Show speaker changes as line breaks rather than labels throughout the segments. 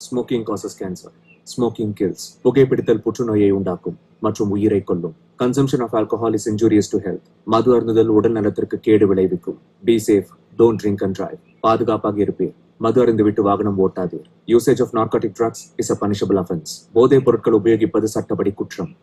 Smoking causes cancer. Smoking kills. புகைப்பிடித்தல் புற்றுநோயை உண்டாக்கும் மற்றும் உயிரை கொல்லும். Consumption of alcohol is injurious to health. மது அருந்துதல் உடல் நலத்திற்கு கேடு விளைவிக்கும். Be safe. Don't drink and drive. பாதுகாப்பாக இருப்பீர். மது அருந்துவிட்டு வாகனம் ஓட்டாதீர். Usage of narcotic drugs is a punishable offense. போதைப் பொருட்கள் உபயோகிப்பது சட்டப்படி குற்றம்.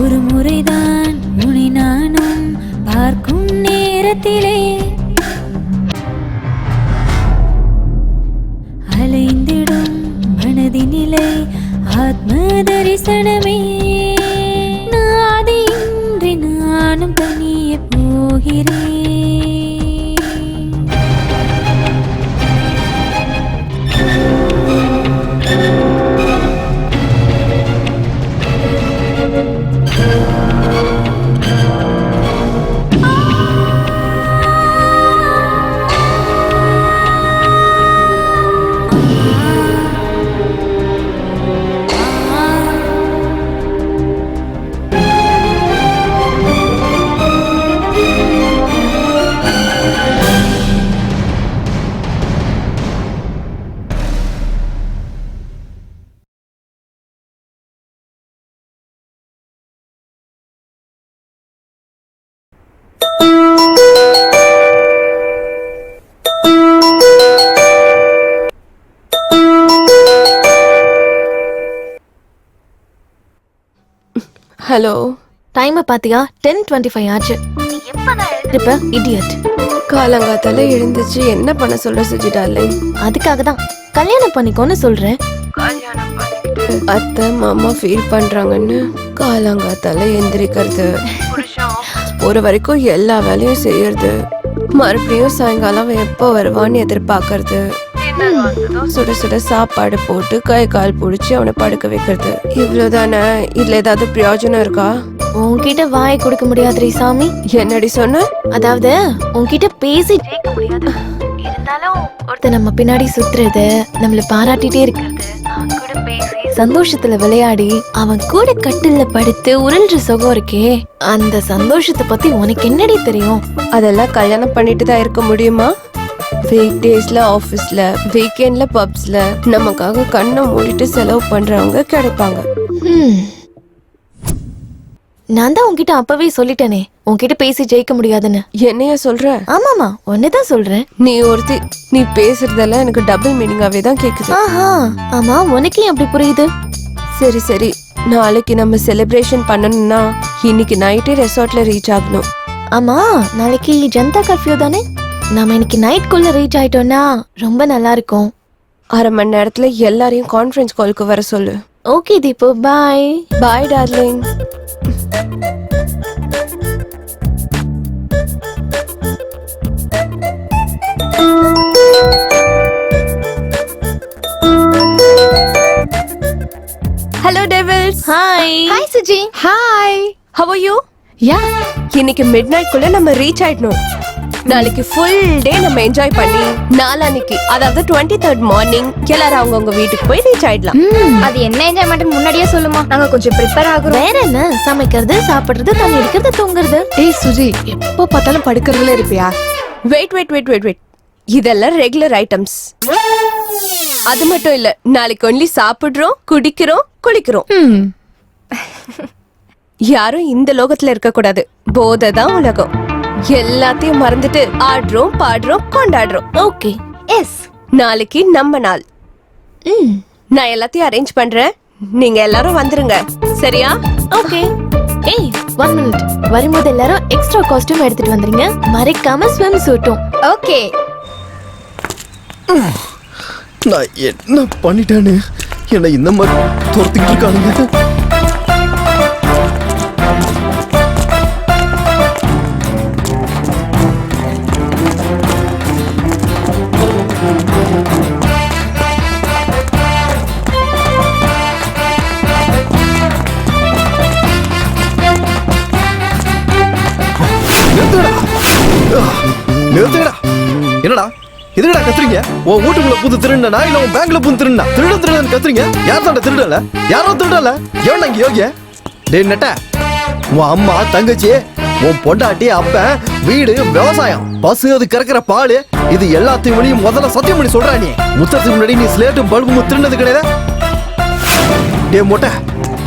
ஒரு முறைதான் உன்னை நானும் பார்க்கும் நேரத்திலே அலைந்திடும் மனதினிலை ஆத்ம தரிசனமே நாதியின்றி நானும் தனியே போகிறேன்.
ஹலோ,
டைம் பாத்தியா? 10:25 ஆச்சு. இப்ப இடியட்.
காலங்காத்தால எழுந்துச்சு என்ன பண்ண சொல்ற சுஜி டார்லிங்?
அதுக்காக தான் கல்யாணம் பண்ணிக்கோன்னு சொல்றேன்.
அத்தை மாமா ஃபீல் பண்றாங்கன்னு காலங்காத்தால எந்திரிக்கிறது, ஒரு வரைக்கும் எல்லா வேலையும் செய்யறது, மறுபடியும் சாயங்காலம் எப்போ வருவான்னு எதிர்பார்க்கறது, சுட சுட சாப்பாடு போட்டு கை கால் புடிச்சு அவனை படுக்க வைக்கிறது, இவ்வளவுதானே? இதுல ஏதாவது பிரயோஜனம் இருக்கா?
உன்கிட்ட வாயை கொடுக்க முடியாது சாமி.
என்னடி சொன்ன?
அதாவது உன்கிட்ட பேசி ஜெயிக்க முடியாது. இருந்தாலும் ஒருத்தர் நம்ம பின்னாடி சுத்துறது, நம்மள பாராட்டிட்டே இருக்கிறது, கூட பேசி சந்தோஷத்துல விளையாடி அவன் கூட கட்டில்ல படுத்து உருள்ற சுகம் இருக்கே, அந்த சந்தோஷத்தை பத்தி உனக்கு என்னடி தெரியும்?
அதெல்லாம் கல்யாணம் பண்ணிட்டு தான் இருக்க முடியுமா? வீக் டேஸ்ல ஆபீஸ்ல, வீக்கெண்ட்ல பப்ஸ்ல நமக்காக கண்ணை மூடிட்டு செலவு பண்றவங்க கிடைப்பாங்க.
நான் தான் உன்கிட்ட அப்பவே சொல்லிட்டேனே, உன்கிட்ட பேசி ஜெயிக்க முடியாதுன்னு.
என்னைய சொல்ற?
ஆமாமா, ஒன்னதான் சொல்றேன்.
நீ ஒருத்தி, நீ பேசுறதெல்லாம் எனக்கு டபுள் மீனிங்காவே தான் கேக்குது.
ஆஹா, ஆமா, உனக்கு அப்படி புரியுது?
சரி சரி, நாளைக்கு நம்ம செலிப்ரேஷன் பண்ணணும்னா இன்னைக்கு நைட்டே ரெசார்ட்ல ரீச் ஆகணும்.
ஆமா, நாளைக்கு ஜனதா கர்ஃபியூ தானே? நாம இன்னைக்கு நைட்குள்ள ரீச் ஆயிட்டோம்னா ரொம்ப நல்லா இருக்கும்.
அரை மணி நேரத்துல எல்லாரையும் கான்ஃபரன்ஸ் காலுக்கு வர சொல்லு.
Okay Deepu, bye.
Bye darling.
Hi Suji.
Hi, how are you?
யா,
இன்னைக்கு மிட்நைட் குள்ள நம்ம ரீச் ஆயிடணும். நாளைக்கு ஃபுல் டே நம்ம என்ஜாய் பண்ணி நாளான்னைக்கு அதாவது 23rd மார்னிங் எல்லாரும் அவங்கவங்க வீட்டுக்கு போய் ரீச் ஆயிடலாம்.
அது என்ன என்ஜாய்மெண்ட் முன்னாடியே சொல்லுமா, நாங்க கொஞ்சம் ப்ரிப்பேர் ஆகுறோம். வேற என்ன, சமைக்கிறது, சாப்பிடுறது, தண்ணி அடிக்கிறது, தூங்குறது.
ஏய் சுஜி, எப்போ பார்த்தாலும் படுக்கிறதுல இருப்பியா?
வெயிட். இதெல்லாம் ரெகுலர் ஐட்டம்ஸ். அது மட்டும் இல்ல, நாளைக்கு ஒன்லி சாப்பிடுறோம், குடிக்கிறோம், குளிக்கிறோம். யாரும் இந்த லோகத்துல இருக்க கூடாது. போதை தான் உலகம். எல்லாத்தையும் மறந்துட்டு ஆடுறோம், பாடுறோம், கொண்டாடுறோம்.
ஓகே. எஸ்.
நாளைக்கு நம்ம நாள். நான் எல்லாத்தையும் அரேஞ்ச் பண்றேன், நீங்க எல்லாரும் வந்துருங்க. சரியா?
ஓகே. ஏய், 1 மினிட். வரும்போது எல்லாரும் எக்ஸ்ட்ரா காஸ்டியூம் எடுத்துட்டு வந்துருங்க. மறைக்காம ஸ்விம் சூட்டும். ஓகே.
நான் என்ன பண்ணிட்டேன்னு என்னை இந்த மாதிரி துரத்திக்கிட்டு இருக்கானுங்க. நிறுத்துடா. என்னடா எதுடா கத்துறீங்க? உன் வீட்டுக்குள்ள புது திருடனா இல்ல உன் பேங்க்ல புது திருடனா? திருடன் கத்துறீங்க. யார் தாண்ட திருடல? யாரோ திருடல. எவன் அங்க யோகிய? டேய் நட்ட, உன் அம்மா, தங்கச்சி, உன் பொண்டாட்டி, அப்பன், வீடு, விவசாயம், பசு, அது கறக்கிற பால், இது எல்லாத்தையும் முதல்ல சத்தியம் பண்ணி சொல்றா. நீ முத்தத்துக்கு முன்னாடி நீ ஸ்லேட்டும் பல்பும் திருடினது கிடையாது. டே மொட்டை,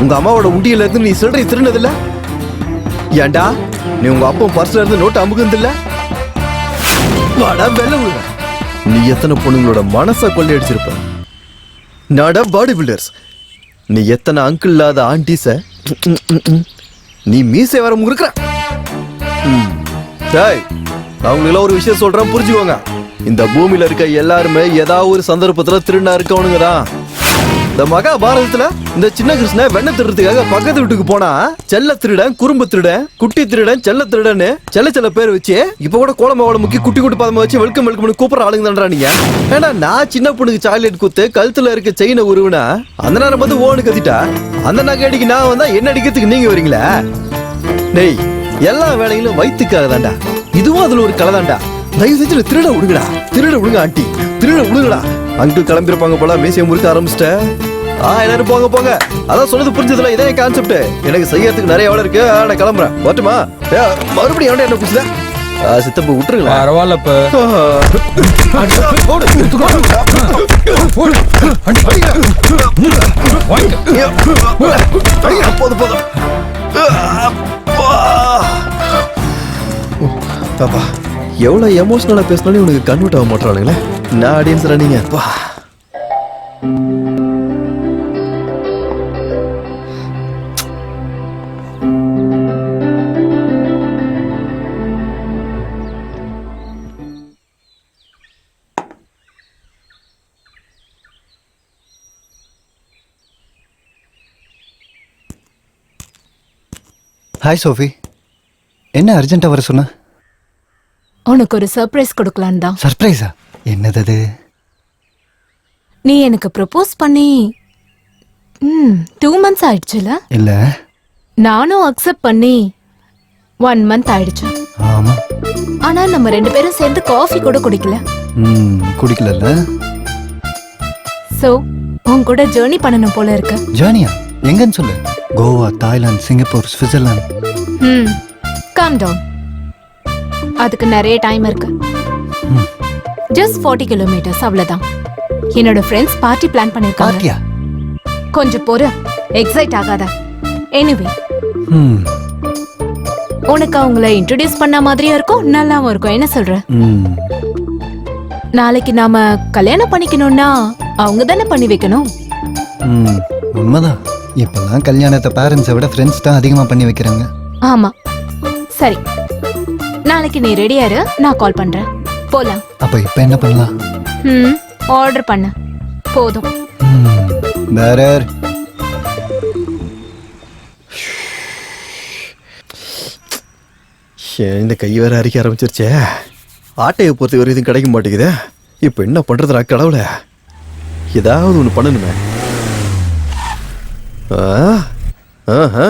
உங்க அம்மாவோட உண்டியில இருந்து நீ சில்லறை திருடினது இல்ல? ஏண்டா நீ உங்க அப்பா பர்ஸ்ல இருந்து நோட்டு அமுகுந்து இல்ல? வாடா வெள்ள விடுங்க. நீ எத்தனை பொண்ணுங்களோட மனசை கொள்ளையடிச்சிருப்ப. நாடா பாடி பில்டர்ஸ். நீ எத்தனை அங்கிள் இல்லாத ஆண்டிஸ நீ மீசை வர முறுக்குற. அவங்களெல்லாம் ஒரு விஷயம் சொல்றேன், புரிஞ்சுக்கோங்க. இந்த பூமியில இருக்க எல்லாருமே ஏதாவது ஒரு சந்தர்ப்பத்துல திருடா இருக்கவனுங்க தான். இந்த மகாபாரதத்துல இந்த சின்ன கிருஷ்ண வெண்ண திருடுறதுக்காக பக்கத்து வீட்டுக்கு போனா செல்ல திருடன், குறும்பு திருடன், குட்டி திருடன், செல்ல திருடன்னு செல்ல பேர் வச்சு இப்ப கூட கோலமாவோட முக்கி குட்டி குட்டி பதமா வச்சு வெல்கம் கூப்பிடுற ஆளுங்க தான்டா நீங்க. ஏன்னா நான் சின்ன பொண்ணுக்கு சாக்லேட் குத்து கழுத்துல இருக்க செயினை உருவினா அந்த நேரம் பார்த்து ஓனு கத்திட்டா அந்த நகை அடிக்கு நான் வந்தா என்ன அடிக்கிறதுக்கு நீங்க வரீங்களா? டேய், எல்லா வேலைகளும் வயிற்றுக்காக தான்டா. இதுவும் அதுல ஒரு கலை தான்டா. தயவு செஞ்சு திருட விடுங்க ஆண்டி, திருட விடுங்கடா. அங்கிள் கிளம்பிருப்பாங்க போல, மீசையை முறுக்க ஆரம்பிச்சிட்ட. எல்லாரும் போங்க. அதான் சொல்றது புரிஞ்சதுல, இதே கான்செப்ட். எனக்கு செய்யறதுக்கு நிறைய வேலை இருக்கு, நான் கிளம்புறேன். வரட்டுமா? மறுபடியும் என்ன குடிச்சுல சித்தப்பு விட்டுருங்களா?
பரவாயில்லப்ப.
போதும். பாப்பா, எவ்வளவு எமோஷனலா பேசினாலும் உனக்கு கன்வெர்ட் ஆக மாட்டானுங்களே. நான் ஆடியன்ஸ் ரன்னிங்க.
ஹாய் சோஃபி, என்ன அர்ஜென்ட்டா வர சொன்ன?
உனக்கு ஒரு சர்ப்ரைஸ் கொடுக்கலான்னு தான்.
சர்ப்ரைஸா? என்னது அது?
நீ எனக்கு ப்ரப்போஸ் பண்ணி 2 months ஆயிடுச்சுல?
இல்ல,
நானும் அக்செப்ட் பண்ணி 1 month ஆயிடுச்சு.
ஆமா.
ஆனா நம்ம 2 பேரும் சேர்ந்து காஃபி கூட குடிக்கல.
குடிக்கலல்ல?
சோ உன் கூட ஜர்னி பண்ணணும் போல இருக்கு.
ஜர்னியா? எங்கன்னு சொல்லு. Goa, Thailand, Singapore, Switzerland.
Calm down. அதுக்கு நிறைய டைம் இருக்கு. ஜஸ்ட் 40 kilometers அவ்வளவுதான். என்னோட ஃப்ரெண்ட்ஸ் பார்ட்டி பிளான் பண்ணிருக்காங்க.
பார்ட்டியா?
கொஞ்சம் பொறு, எக்ஸைட் ஆகாத. எனிவே, உனக்கு அவங்கள இன்ட்ரோடியூஸ் பண்ண மாதிரியும் இருக்கும், நல்லாவும் இருக்கும். என்ன சொல்ற? நாளைக்கு நாம கல்யாணம் பண்ணிக்கணும்னா அவங்க தானே பண்ணி வைக்கணும்.
உண்மைதான். இப்பெல்லாம் கல்யாணத்தை பேரண்ட்ஸை விட ஃப்ரெண்ட்ஸ் தான் அதிகமா பண்ணி வைக்கிறாங்க.
ஆமா. சரி, நாளைக்கு நீ ரெடியா இரு, நான் கால் பண்றேன். போலாம்.
அப்ப இப்ப என்ன பண்ணலாம்?
ஆர்டர் பண்ண போதும்.
பேரர்.
இந்த கை வேற அரிக்க ஆரம்பிச்சிருச்சே. ஆட்டையை பொறுத்த வரை இதுவும் கிடைக்க மாட்டேங்குதே. இப்போ என்ன பண்றதுடா கடவுளே? ஏதாவது ஒன்று பண்ணணுமே. ஆஹா.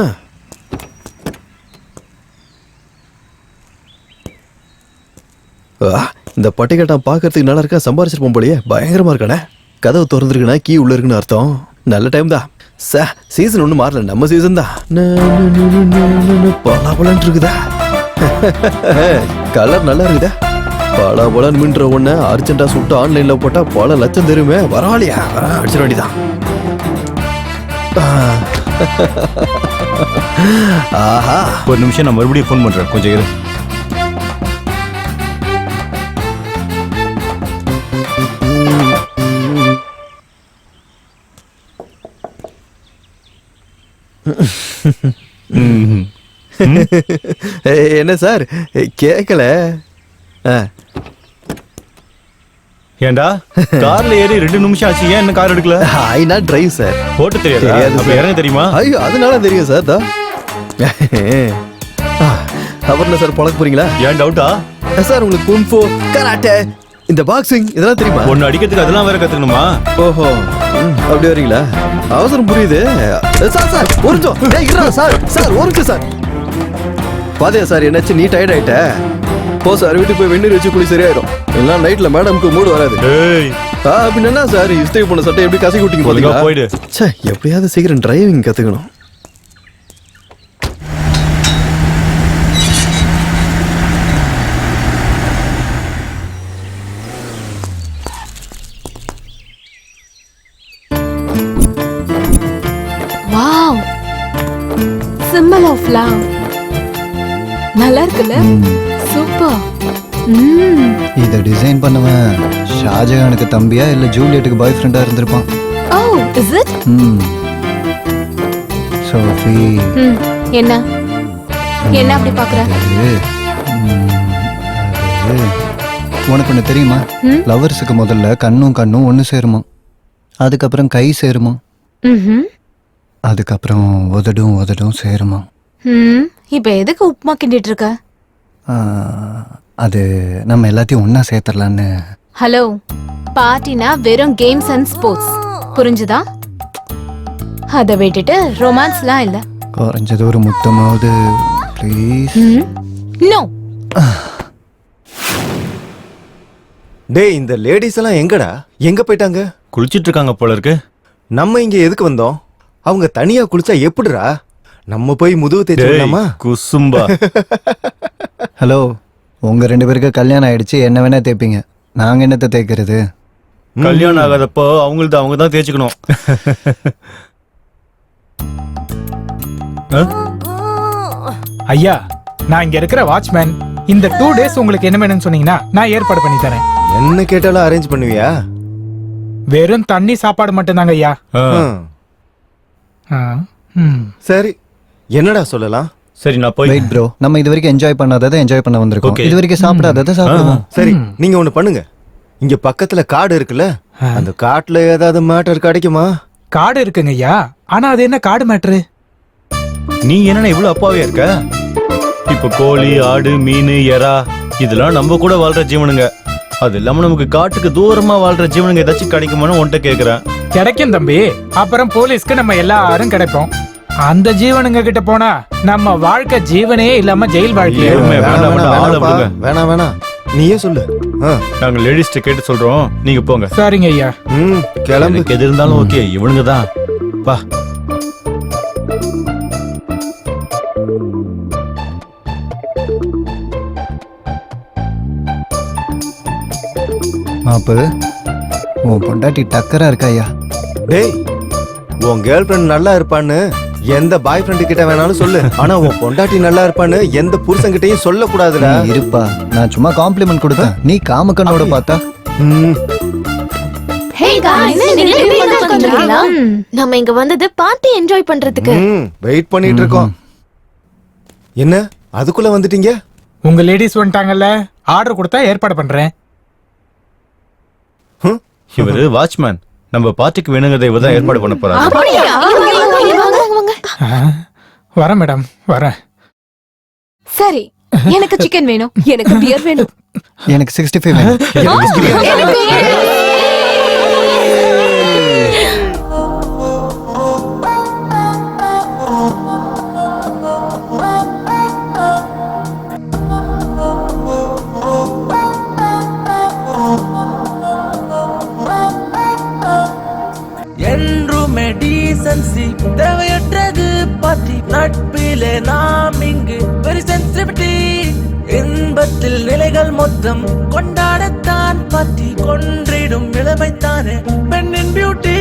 இந்த பட்டிக்கட்டான் பார்க்கறதுக்கு நல்லா இருக்கா, சம்பாரிச்சிருப்போம் போலயே. பயங்கரமா இருக்கானே. கதவு திறந்துருக்குன்னா கீ உள்ள இருக்குன்னு அர்த்தம். நல்ல டைம் தான். சீசன் ஒன்றும் மாறல, நம்ம சீசன் தான். பலாபலன் இருக்குதா, கலர் நல்லா இருக்குதா. பலாபலன் மின்ற ஒண்ணு அர்ஜென்டா சுட்டு ஆன்லைன்ல போட்டா பல லட்சம் தெரியுமே. பரவாயில்லையா, அடிச்சிட வேண்டியதான். ஆஹா,
ஒரு நிமிஷம் நான் மறுபடியும் ஃபோன் பண்றேன், கொஞ்சம் இரு.
என்ன சார் கேட்கல?
ஏண்டா கார்ல ஏறி 2 நிமிஷம் ஆச்சு, ஏன் என்ன கார் எடுக்கல?
I not drive sir.
ஓட்ட தெரியாது, அப்ப இறங்க தெரியுமா?
ஐயோ அதனால தெரியும் சார். தான் அப்புறம் என்ன சார் பழக்க போறீங்களா?
ஏன் டவுட்டா?
சார் உங்களுக்கு குன்ஃபு, கராட்டே, இந்த பாக்ஸிங் இதெல்லாம் தெரியுமா?
ஒன்னு அடிக்கிறதுக்கு அதெல்லாம் வேற கத்துக்கணுமா?
ஓஹோ, அப்படி வரீங்களா? அவசரம் புரியுது சார். சார் ஒரு நிமிஷம். ஏய் இருடா சார். சார் ஒரு நிமிஷம் சார். பாதியா சார், என்னாச்சு நீ டயர்ட் ஆயிட்ட? போ சார், வீட்டுக்கு போய் வெந்நீர் வச்சு குளி சரியாயிடும். இல்லைன்னா நைட்ல மேடம்க்கு மூடு வராது.
ஏய்
அப்படின்னு என்ன சார், இஸ்திரி போன சட்டை எப்படி கசக்கி விட்டீங்க பாத்தீங்களா?
போயிடு.
ச்சே, எப்படியாவது சீக்கிரம் டிரைவிங் கத்துக்கணும்.
Wow, simple of love. நல்லா இருக்குல்ல? சூப்பர்.
இதை டிசைன் பண்ணவன் ஷாஜகானுக்கு தம்பியா இல்ல ஜூலியட்டுக்கு பாய் ஃப்ரெண்டா இருந்திருப்பான்.
ஓ, இஸ் இட்?
சோஃபி,
என்ன என்ன அப்படி பாக்குற?
அது உனக்கு ஒண்ணு தெரியுமா? லவர்ஸுக்கு முதல்ல கண்ணும் கண்ணும் ஒண்ணு சேருமா, அதுக்கப்புறம் கை சேருமா, அதுக்கப்புறம் உதடும் உதடும் சேருமா.
இப்ப எதுக்கு உப்புமா கிண்டிட்டு இருக்க?
அது நம்ம எல்லாத்தையும் ஒண்ணா சேர்த்துடலான்னு.
ஹலோ, பார்ட்டினா வெறும் கேம்ஸ் அண்ட் ஸ்போர்ட்ஸ், புரிஞ்சுதா? அதை விட்டுட்டு ரொமான்ஸ்லாம் இல்ல.
குறைஞ்சது ஒரு முத்தமாவது ப்ளீஸ்.
நோ.
டேய், இந்த லேடிஸ் எல்லாம் எங்கடா, எங்க போயிட்டாங்க?
குளிச்சிட்டு இருக்காங்க போல இருக்கு.
நம்ம இங்க எதுக்கு வந்தோம்? அவங்க தனியா குளிச்சா எப்படிடா? நம்ம போய் முதுகு தேய்ச்சோம்மா.
குசும்பா.
ஹலோ, உங்க 2 பேருக்கு கல்யாணம் ஆயிடுச்சு, என்ன வேணா தேய்ப்பீங்க, நாங்க என்னத்தை தேய்க்கிறது?
கல்யாணம் ஆகாதப்போ அவங்களுக்கு அவங்க தான் தேய்ச்சிக்கணும்.
ஐயா, நான் இங்க இருக்கிற வாட்ச்மேன். இந்த 2 days உங்களுக்கு என்ன வேணும்னு சொன்னீங்கன்னா நான் ஏற்பாடு பண்ணி தரேன்.
என்ன கேட்டாலும் அரேஞ்ச் பண்ணுவியா?
வெறும் தண்ணி சாப்பாடு மட்டும்தாங்க ஐயா.
சரி, என்னடா சொல்லலாம்?
சரி, நான் போய்
வெயிட் ப்ரோ, நம்ம இது வரைக்கும் என்ஜாய் பண்ணாததை என்ஜாய் பண்ண வந்திருக்கோம்.
Okay.
இது வரைக்கும் சாப்பிடாததை சாப்பிடுவோம்.
சரி, நீங்க ஒண்ணு பண்ணுங்க. இங்க பக்கத்துல காடு இருக்குல்ல, அந்த காட்டுல ஏதாவது மேட்டர் கிடைக்குமா?
காடு இருக்குங்க ஐயா, ஆனா அது என்ன காடு மேட்ரு?
நீ என்ன இவ்வளவு அப்பாவே இருக்க? இப்ப கோழி, ஆடு, மீன், எறா இதெல்லாம் நம்ம கூட வாழ்ற ஜீவனுங்க. அது இல்லாம நமக்கு காட்டுக்கு தூரமா வாழ்ற ஜீவனுங்க ஏதாச்சும் கிடைக்குமான்னு உன்கிட்ட கேக்குறேன்.
கிடைக்கும் தம்பி. அப்புறம் போலீஸ்க்கு நம்ம எல்லாரும் கிடைப்போம். அந்த ஜீவனுங்க கிட்ட போனா நம்ம வாழ்க்கை ஜீவனே இல்லாம ஜெயில் வாழ்க்கை.
வேணாம் வேணாம், நீயே சொல்லு.
நாங்க லேடிஸ்ட கேட்டு சொல்றோம், நீங்க போங்க.
சரிங்க ஐயா.
கிளம்பு.
எனக்கு எது இருந்தாலும் ஓகே, இவனுங்க தான். வா.
மாப்பு, உன் பொண்டாட்டி டக்கரா இருக்கா ஐயா.
டேய், உன் கேர்ள் ஃப்ரெண்ட் நல்லா இருப்பான்னு எந்த பாய் ஃப்ரெண்டு கிட்ட வேணாலும் சொல்லு, ஆனா உன் பொண்டாட்டி நல்லா இருப்பான்னு எந்த புருஷன் கிட்டயும் சொல்ல கூடாதுடா.
நீ இருப்பா, நான் சும்மா காம்ப்ளிமெண்ட் கொடுத்தேன், நீ காமக்கண்ணோட பார்த்தா.
நம்ம இங்க வந்தது பார்ட்டி என்ஜாய் பண்றதுக்கு.
வெயிட் பண்ணிட்டு இருக்கோம். என்ன அதுக்குள்ள வந்துட்டீங்க?
உங்க லேடிஸ் வந்துட்டாங்கல்ல, ஆர்டர் கொடுத்தா ஏற்பாடு பண்றேன்.
இவரு வாட்ச்மேன், நம்ம பார்ட்டிக்கு வேணுங்கிறத இவதான் ஏற்பாடு பண்ண போறாங்க.
வரேன் மேடம், வரேன்.
சரி, எனக்கு சிக்கன் வேணும், எனக்கு பியர் வேணும்,
எனக்கு 65 வேணும்.
நாம் இங்கு வெரி சென்சிட்டிவிட்டி இன்பத்தில் நிலைகள் மொத்தம் கொண்டாடத்தான் பத்தி கொன்றிடும் இளமைத்தானே பெண்ணின் பியூட்டி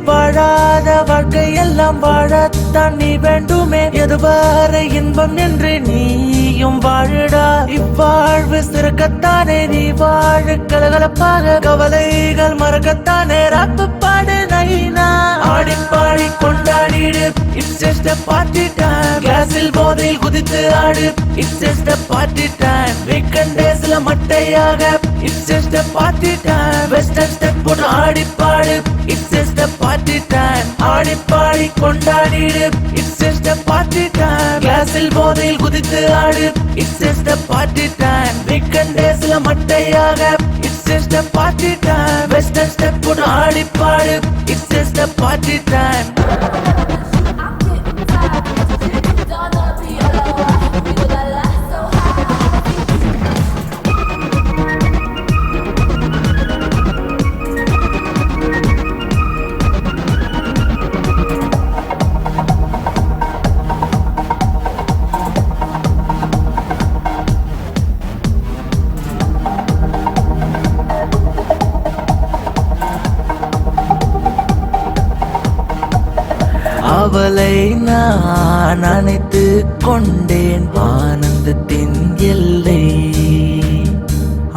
வாழாத வாழ்க்கை எல்லாம் வாழத்தான் நீ வேண்டுமே எதுவரை இன்பம் என்று நீயும் வாழுடா இவ்வாழ்வு சிறக்கத்தானே நீ வாழ கலகலப்பாக கவலைகள் மறக்கத்தானே ராப்பு பாடு நைனா ஆடி பாடி கொண்டாடிடு it's just a party time கிளாஸில் போதையில் குதித்து ஆடு it's just a party time weekend டேஸ்ல மட்டையாக it's just a party time western step போட்டு ஆடி பாடு it's just a party time ஆடி பாடி கொண்டாடிடு it's just a party time கிளாஸில் போதையில் குதித்து ஆடு it's just a party time weekend டேஸ்ல மட்டையாக it's just a party time western step போட்டு ஆடி பாடு it's just a party time அவளை நான் அணைத்து கொண்டேன் ஆனந்தத்தின் எல்லை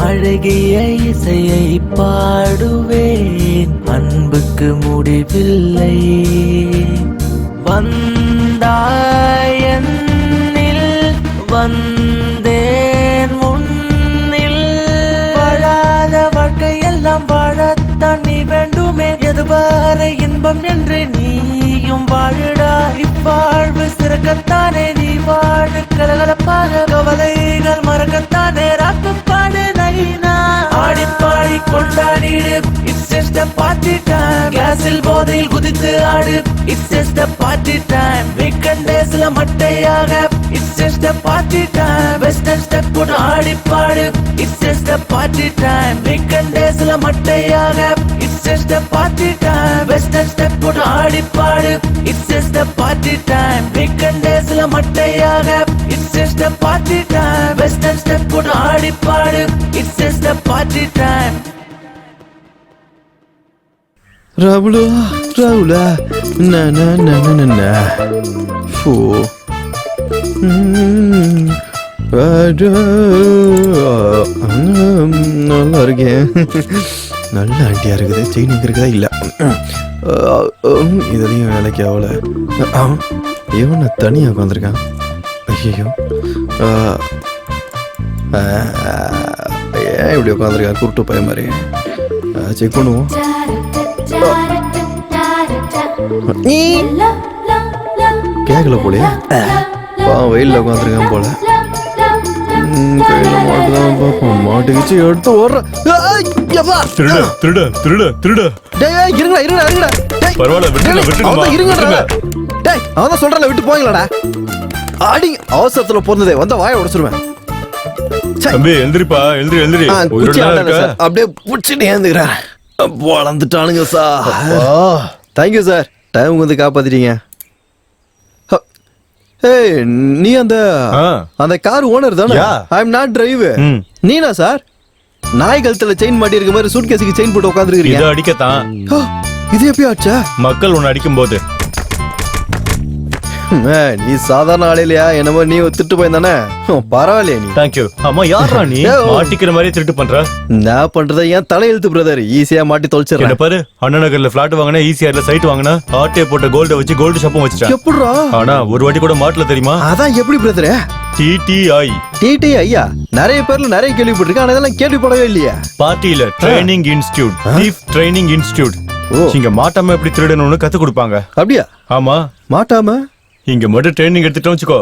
அழகிய இசையை பாடுவேன் அன்புக்கு முடிவில்லை வந்தாய் என்னில் வந்தேன் முன்னில் வாழாத வாழ்க்கை எல்லாம் வாழத்தான் நீ வேண்டுமே எதுவரை இன்பம் என்று நீயும் வாழுடா இவ்வாழ்வு சிறக்கத்தானே நீ வாழ கலகலப்பாக கவலைகள் மறக்கத்தானே ராக்கு பாடு நைனா ஆடி பாடி கொண்டாடிடு it's just a party time கிளாஸில் போதையில் குதித்து ஆடு it's just a party time weekend டேஸ்ல மட்டையாக it's just a party time western step போட்டு ஆடி பாடு it's just a party time weekend டேஸ்ல மட்டையாக it's just a party time western step போட்டு ஆடி பாடு it's just a party time weekend டேஸ்ல மட்டையாக it's just a party time western step போட்டு ஆடி பாடு it's just a party time
ராகுலா ராகுலா ஃபோ நல்லா இருக்கேன் நல்ல ஆண்டியா இருக்குது செயின் இங்க இருக்குதா இல்ல இதுலயும் வேலைக்கு ஆகல இவனை தனியா உட்காந்துருக்கான் ஐயோ ஏன் இப்படி உட்காந்துருக்கான் குருட்டு பையன் மாதிரி செக் பண்ணுவோம் கேக்கல போலயே வெயில்ல உட்காந்துருக்கான் போல கையில மாட்டுதான் பாப்போம் மாட்டுக்கிச்சு எடுத்து ஓடுற
திருட திருட திருட திருட
இருங்கடா இருங்கடா இருங்கடா
பரவாயில்ல விட்டுடுமா
இருங்கடா டேய் அவன் சொல்றல விட்டு போங்களடா ஆடி அவசரத்துல பிறந்ததே வந்த வாயை உடைச்சிருவேன்
தம்பி எழுந்திரிப்பா எழுந்திரி எழுந்திரி
அப்படியே புடிச்சிட்டு ஏந்துக்கிறேன் வளர்ந்துட்டானுங்க சார் தேங்க்யூ சார் டைம் வந்து காப்பாத்திட்டீங்க ஏய் நீ அந்த கார் ஓனர் தானே ஐ அம் நாட் டிரைவர் நீனா சார் நாய் கழுத்துல செயின் மாட்டி இருக்க மாதிரி சூட்கேஸுக்கு செயின் போட்டு உட்கார்ந்துருக்கீங்க
இத அடிக்கத்தான்
இது எப்படி ஆச்சா
மக்கள் உன்னை அடிக்கும் போது
நீ சாதாரண ஆளையிலையா என்னமோ நீ திட்டு போயிருந்தானே பரவாயில்லையா நீ
தேங்க்யூ ஆமா யாரா நீ மாட்டிக்கிற மாதிரி திருட்டு பண்ற
நான் பண்றத ஏன் தலையெழுத்து பிரதர் ஈஸியா மாட்டி தொலைச்சிடுறேன்
பாரு அண்ணா நகர்ல பிளாட் வாங்கினா ஈஸியார்ல சைட் வாங்கினா ஆட்டே போட்ட கோல்ட வச்சு கோல்டு ஷாப்பும் வச்சுட்டேன்
எப்படிடா
ஆனா ஒரு வாட்டி கூட மாட்டல தெரியுமா
அதான் எப்படி பிரதர்
டிடிஐ
டிடிஐயா நிறைய பேர்ல நிறைய கேள்விப்பட்டிருக்கேன் ஆனா இதெல்லாம் கேள்விப்படவே இல்லையா
பார்ட்டில training institute thief training institute இங்க மாட்டாம எப்படி திருடணும்னு கத்து கொடுப்பாங்க
அப்படியா
ஆமா
மாட்டாம
இங்க மட்டும் ட்ரைனிங் எடுத்துட்டோம் வச்சுக்கோ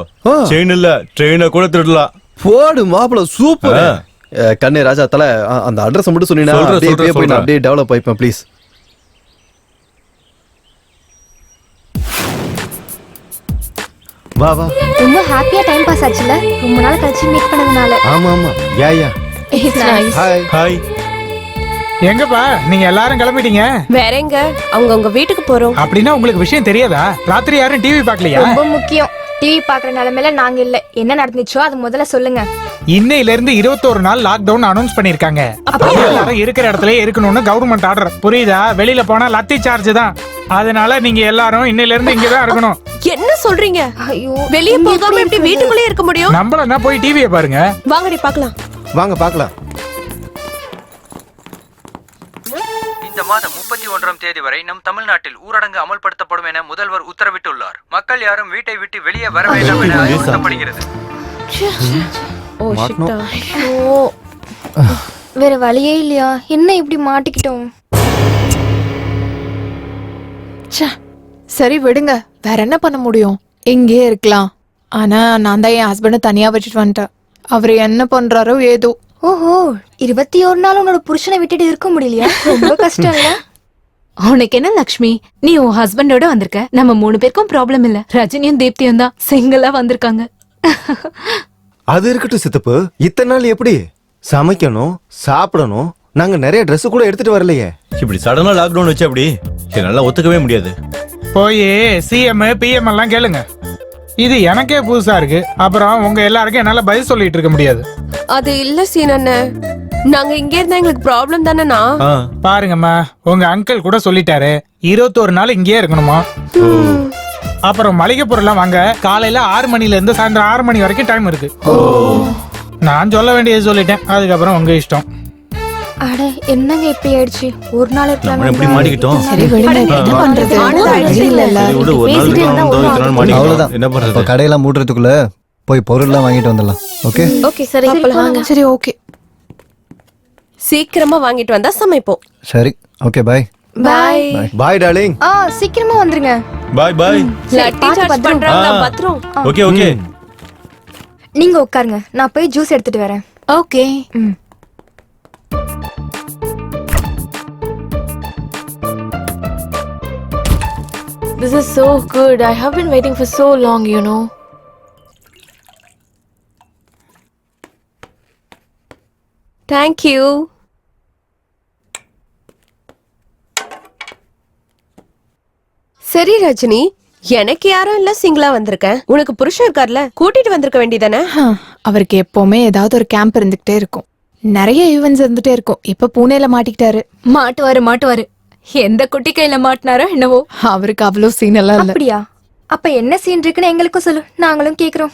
செயின் இல்ல ட்ரெயினை கூட திருடலாம்
போடு மாப்பிள சூப்பர் கண்ணே ராஜா தல அந்த அட்ரஸ் மட்டும் சொன்னீனா அப்படியே போய் நான் அப்படியே டெவலப் ஆயிப்பேன் ப்ளீஸ் வா வா
ரொம்ப ஹாப்பியா டைம் பாஸ் ஆச்சுல ரொம்ப நாள் கழிச்சு மீட் பண்ணதுனால
ஆமா ஆமா yeah yeah
it's nice
hi
hi
எங்கப்பா நீங்க எல்லாரும் கிளம்பிட்டீங்க
வேற எங்க அவங்க உங்க வீட்டுக்கு போறோம்
அப்படின்னா உங்களுக்கு விஷயம் தெரியாதா ராத்திரி யாரும் டிவி பார்க்கலையா
ரொம்ப முக்கியம்
டிவி பாக்குற நிலைமையில நாங்க இல்ல. என்ன நடந்துச்சோ அது முதல்ல சொல்லுங்க.
இன்னையில இருந்து 21 நாள் லாக்டவுன் அனௌன்ஸ் பண்ணிருக்காங்க. எல்லாரும் இருக்கிற இடத்துல இருக்கணும்னு கவர்மெண்ட் ஆர்டர். புரியுதா? வெளியில போனா லத்தி சார்ஜ் தான். அதனால நீங்க எல்லாரும் இன்னையில இருந்து இங்கதான் இருக்கணும்.
என்ன சொல்றீங்க?
ஐயோ,
வெளிய போகாம எப்படி வீட்டுக்குள்ளே இருக்க முடியும்?
நம்மள போய் டிவியை பாருங்க.
வாங்கடி பார்க்கலாம்.
வாங்க பார்க்கலாம்.
இந்த மாதம் 31ஆம் தேதி வரை நம் தமிழ்நாட்டில் ஊரடங்கு அமல்படுத்தப்படும் என முதல்வர் உத்தரவிட்டுள்ளார். மக்கள் யாரும் வீட்டை விட்டு வெளியே வர வேண்டாம் என அறிவுறுத்தப்படுகிறது.
ஓ ஷிட்டா.
வேற வழியே இல்லையா? என்ன இப்படி மாட்டிக்கிட்டோம்?
சரி விடுங்க, வேற என்ன பண்ண முடியும்? இங்கே இருக்கலாம். ஆனா நான் தான் என் ஹஸ்பண்ட தனியா வச்சுட்டு வந்துட்டேன். அவர் என்ன பண்றாரோ ஏதோ.
ஓஹோ, 21 நாள் உன்னோட புருஷனை விட்டுட்டு இருக்க முடியலையா? ரொம்ப கஷ்டம் இல்ல?
உனக்கு என்ன லக்ஷ்மி, நீ உன் ஹஸ்பண்டோட வந்திருக்க. நம்ம 3 பேருக்கும் ப்ராப்ளம் இல்ல. ரஜினியும் தீப்தியும் தான் சிங்கிளா வந்திருக்காங்க.
அது இருக்கட்டும் சித்தப்பு. இத்தனை நாள் எப்படி சமைக்கணும், சாப்பிடணும்? நாங்க நிறைய Dress கூட எடுத்துட்டு வரலையே.
இப்படி சடனா லாக்டவுன் வச்சு அப்படி என்னால ஒத்துக்கவே முடியாது.
போய் சிஎம் பிஎம் எல்லாம் கேளுங்க. இது எனக்கே புதுசா இருக்கு. அப்புறம் உங்க எல்லாருக்கும் என்னால பதில் சொல்லிட்டு இருக்க முடியாது.
அது இல்ல சீனண்ண, நாங்க இங்க இருந்தா எங்களுக்கு ப்ராப்ளம் தானேண்ணா.
பாருங்கம்மா, உங்க அங்கிள் கூட சொல்லிட்டாரு 21 நாள் இங்கேயே இருக்கணுமா. அப்புறம் மளிகை பொருள்லாம் வாங்க காலையில 6 மணில இருந்து சாயந்தரம் 6 மணி வரைக்கும் டைம் இருக்கு. நான் சொல்ல வேண்டியது சொல்லிட்டேன். அதுக்கப்புறம் உங்க இஷ்டம்.
அட என்னங்க இப்படி ஆயிடுச்சு? ஒரு நாள்
நம்ம எப்படி மாட்டிக்கிட்டோம்?
சரி விடுங்க, என்ன பண்றது? இல்ல
சரி விடு, ஒரு நாள் இருக்கணும், இத்தனை நாள் மாட்டிக்கிட்டோம்.
அவ்வளவுதான்.
என்ன பண்றது?
இப்ப கடையெல்லாம் மூடுறதுக்குள்ள போய் பொருள்லாம் வாங்கிட்டு வந்துடலாம். ஓகே
ஓகே சரி வாங்க.
சரி ஓகே,
சீக்கிரமா வாங்கிட்டு வந்தா சமைப்போம்.
சரி ஓகே பாய்.
பாய்.
பாய் டார்லிங்.
சீக்கிரமா வந்துருங்க.
பாய் பாய்.
லட்டி சார்ஜ் பண்றாங்க பத்ரம்.
Okay okay.
நீங்க உட்காருங்க, நான் போய் ஜூஸ் எடுத்துட்டு வரேன்.
Okay.
This is so good. I have been waiting for so long, you know.
Thank you. சரி ரஜினி, எனக்கு யாரும் இல்ல, சிங்கிளா வந்திருக்கேன். உனக்கு புருஷன் இருக்கார்ல, கூட்டிட்டு வந்திருக்க வேண்டியதானே?
அவருக்கு எப்பவுமே ஏதாவது ஒரு கேம்ப் இருந்துகிட்டே இருக்கும். நிறைய ஈவென்ட்ஸ் இருந்துட்டே இருக்கும். இப்ப பூனேல மாட்டிக்கிட்டாரு.
மாட்டுவாரு. எந்த குட்டி கையில மாட்டினாரோ என்னவோ.
அவருக்கு அவ்வளவு சீன் எல்லாம் இல்ல.
அப்படியா? அப்ப என்ன சீன் இருக்குன்னு எங்களுக்கும் சொல்லு, நாங்களும் கேக்குறோம்.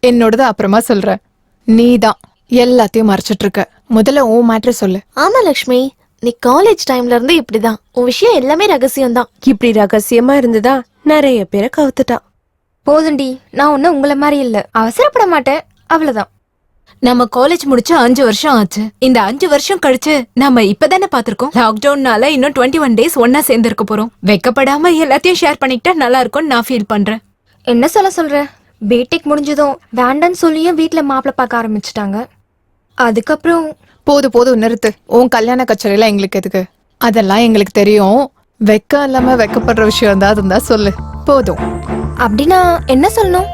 என்னோடது அப்புறமா சொல்றேன். நீதான் எல்லாத்தையும் மறைச்சிட்டு இருக்க. முதல்ல உன் மேட்ரு சொல்லு.
ஆமா லக்ஷ்மி, நீ காலேஜ் டைம்ல இருந்து இப்படிதான். உன் விஷயம் எல்லாமே ரகசியம் தான்.
இப்படி ரகசியமா இருந்துதா நிறைய பேரை கவுத்துட்டா.
போதுண்டி, நான் ஒன்னும் உங்களை மாதிரி இல்ல. அவசரப்பட மாட்டேன், அவ்வளவுதான்.
நம்ம காலேஜ் முடிச்சு 5 வருஷம் ஆச்சு. இந்த 5 வருஷம் கழிச்சு நம்ம இப்பதானே பாத்திருக்கோம். லாக்டவுன்னால இன்னும் 21 டேஸ் ஒன்னா சேர்ந்து இருக்க போறோம். வெக்கப்படாம எல்லாத்தையும் ஷேர் பண்ணிக்கிட்டா நல்லா இருக்கும்னு நான் ஃபீல் பண்றேன்.
என்ன சொல்ற? பிடெக் முடிஞ்சதும் வேண்டான்னு சொல்லியும் வீட்டுல மாப்பிள்ள பார்க்க ஆரம்பிச்சுட்டாங்க. அதுக்கப்புறம்
போதும் நிறுத்து. உன் கல்யாண கச்சேரியில எங்களுக்கு எதுக்கு? அதெல்லாம் எங்களுக்கு தெரியும். வெக்கம் இல்லாம வெக்கப்படுற விஷயம் தான் இருந்தா சொல்லு. போதும்.
அப்படின்னா என்ன சொல்லணும்?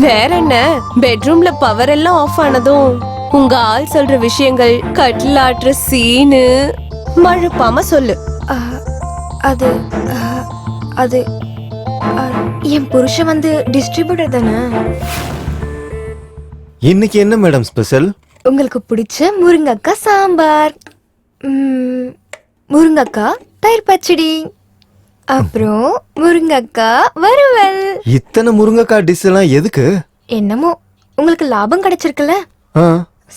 வேற என்ன, பெட்ரூம்ல பவர் எல்லாம் ஆஃப் ஆனதும் உங்க ஆள் சொல்ற விஷயங்கள், கட்லாட்டுற சீனு மழுப்பாம சொல்லு.
அது அது என் புருஷன் வந்து டிஸ்ட்ரிபியூட்டர் தானே.
இன்னைக்கு என்ன மேடம் ஸ்பெஷல்?
உங்களுக்கு பிடிச்ச முருங்கக்காய் சாம்பார், முருங்கக்காய் தயிர் பச்சடி, அப்புறம் முருங்கக்காய் வறுவல்.
இத்தனை முருங்கைக்காய் டிஷ் எல்லாம் எதுக்கு?
என்னமோ உங்களுக்கு லாபம் கிடைச்சிருக்குல்ல,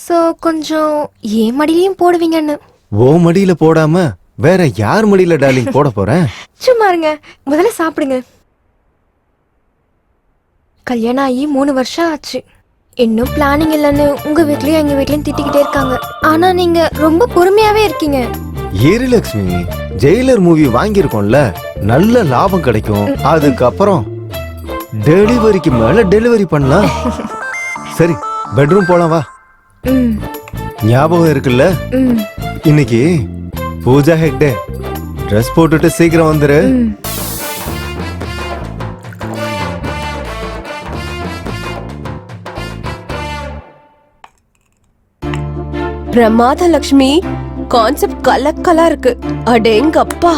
சோ கொஞ்சம் ஏன் மடியிலையும் போடுவீங்கன்னு.
ஓ மடியில போடாம வேற யார் மடியில டார்லிங் போட போறேன்?
சும்மா இருங்க, முதல்ல சாப்பிடுங்க. கல்யாணம் ஆகி 3 வருஷம் ஆச்சு. இன்னும் பிளானிங் இல்லைன்னு உங்க வீட்லயும் எங்க வீட்லயும் திட்டிக்கிட்டே இருக்காங்க. ஆனா நீங்க ரொம்ப பொறுமையாவே இருக்கீங்க.
ஏரிலட்சுமி, ஜெயிலர் மூவி வாங்கியிருக்கோம்ல, நல்ல லாபம் கிடைக்கும். அதுக்கப்புறம் டெலிவரிக்கு மேல டெலிவரி பண்ணலாம். சரி பெட்ரூம் போலாம் வா. ஞாபகம் இருக்குல்ல, இன்னைக்கு பூஜா ஹெக்டே. ட்ரெஸ் போட்டுட்டு சீக்கிரம் வந்துரு.
பிரமாத லக்ஷ்மி, கான்செப்ட் கலக்கலா இருக்கு. அடேங்கப்பா.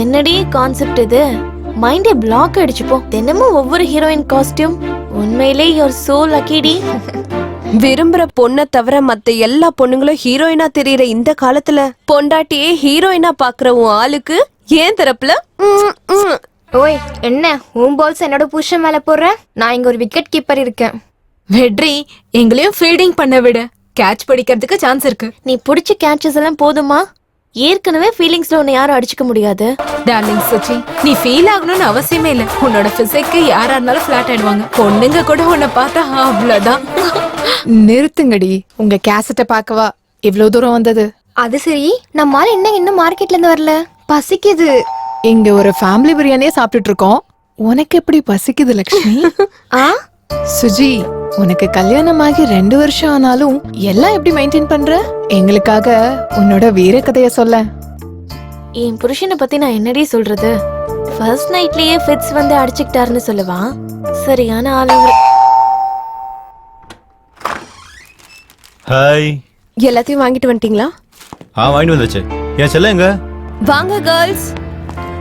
என்னடி கான்செப்ட் இது? மைண்டே பிளாக் அடிச்சுப்போம். தினமும் ஒவ்வொரு ஹீரோயின் காஸ்டியூம். உண்மையிலே யூர் சோ லக்கிடி.
விரும்புற பொண்ணை தவிர மத்த எல்லா பொண்ணுங்களும் ஹீரோயினா தெரியற இந்த காலத்துல பொண்டாட்டியே ஹீரோயினா பாக்குற உன் ஆளுக்கு ஏன் தரப்புல
ஓய் என்ன உன் பால்ஸ் என்னோட புருஷன் மேல போடுற? நான் இங்க ஒரு விக்கெட் கீப்பர் இருக்கேன்.
வெற்றி எங்களையும் ஃபீல்டிங் பண்ண விடு. கேட்ச் பிடிக்கிறதுக்கு சான்ஸ் இருக்கு.
நீ பிடிச்ச கேட்சஸ் எல்லாம் போதுமா? ஏற்கனவே ஃபீலிங்ஸ்ல உன்னை யாரும் அடிச்சுக்க முடியாது.
டார்லிங் சுச்சி, நீ ஃபீல் ஆகணும்னு அவசியமே இல்ல. உன்னோட பிசிக்கு யாரா இருந்தாலும் ஃபிளாட் ஆயிடுவாங்க. பொண்ணுங்க கூட உன்னை பார்த்தா அவ்வளவுதான்.
நிறுத்துங்கடி. உங்க கேசட்டை பார்க்கவா இவ்வளவு தூரம் வந்தது?
அது சரி, நம்மால இன்னும் மார்க்கெட்ல இருந்து வரல. பசிக்குது.
இங்க ஒரு ஃபேமிலி பிரியாணியே சாப்பிட்டுட்டு இருக்கோம். உனக்கு எப்படி பசிக்குது லக்ஷ்மி?
ஆ
சுஜி, உனக்கு கல்யாணமாகி 2 வருஷம் ஆனாலும் எல்லாம் எப்படி மெயின்டைன் பண்ற? எங்களுக்காக உன்னோட வீர கதைய சொல்ல.
என் புருஷனை பத்தி நான் என்னடி சொல்றது? ஃபர்ஸ்ட் நைட்லயே ஃபிட்ஸ் வந்து அடிச்சுக்கிட்டாருன்னு சொல்லுவான். சரியான ஆளு.
ஹாய்.
எல்லாத்தையும் வாங்கிட்டு வந்துட்டீங்களா?
வாங்கிட்டு வந்தாச்சு. என் செல்ல எங்க?
வாங்க கேர்ள்ஸ்.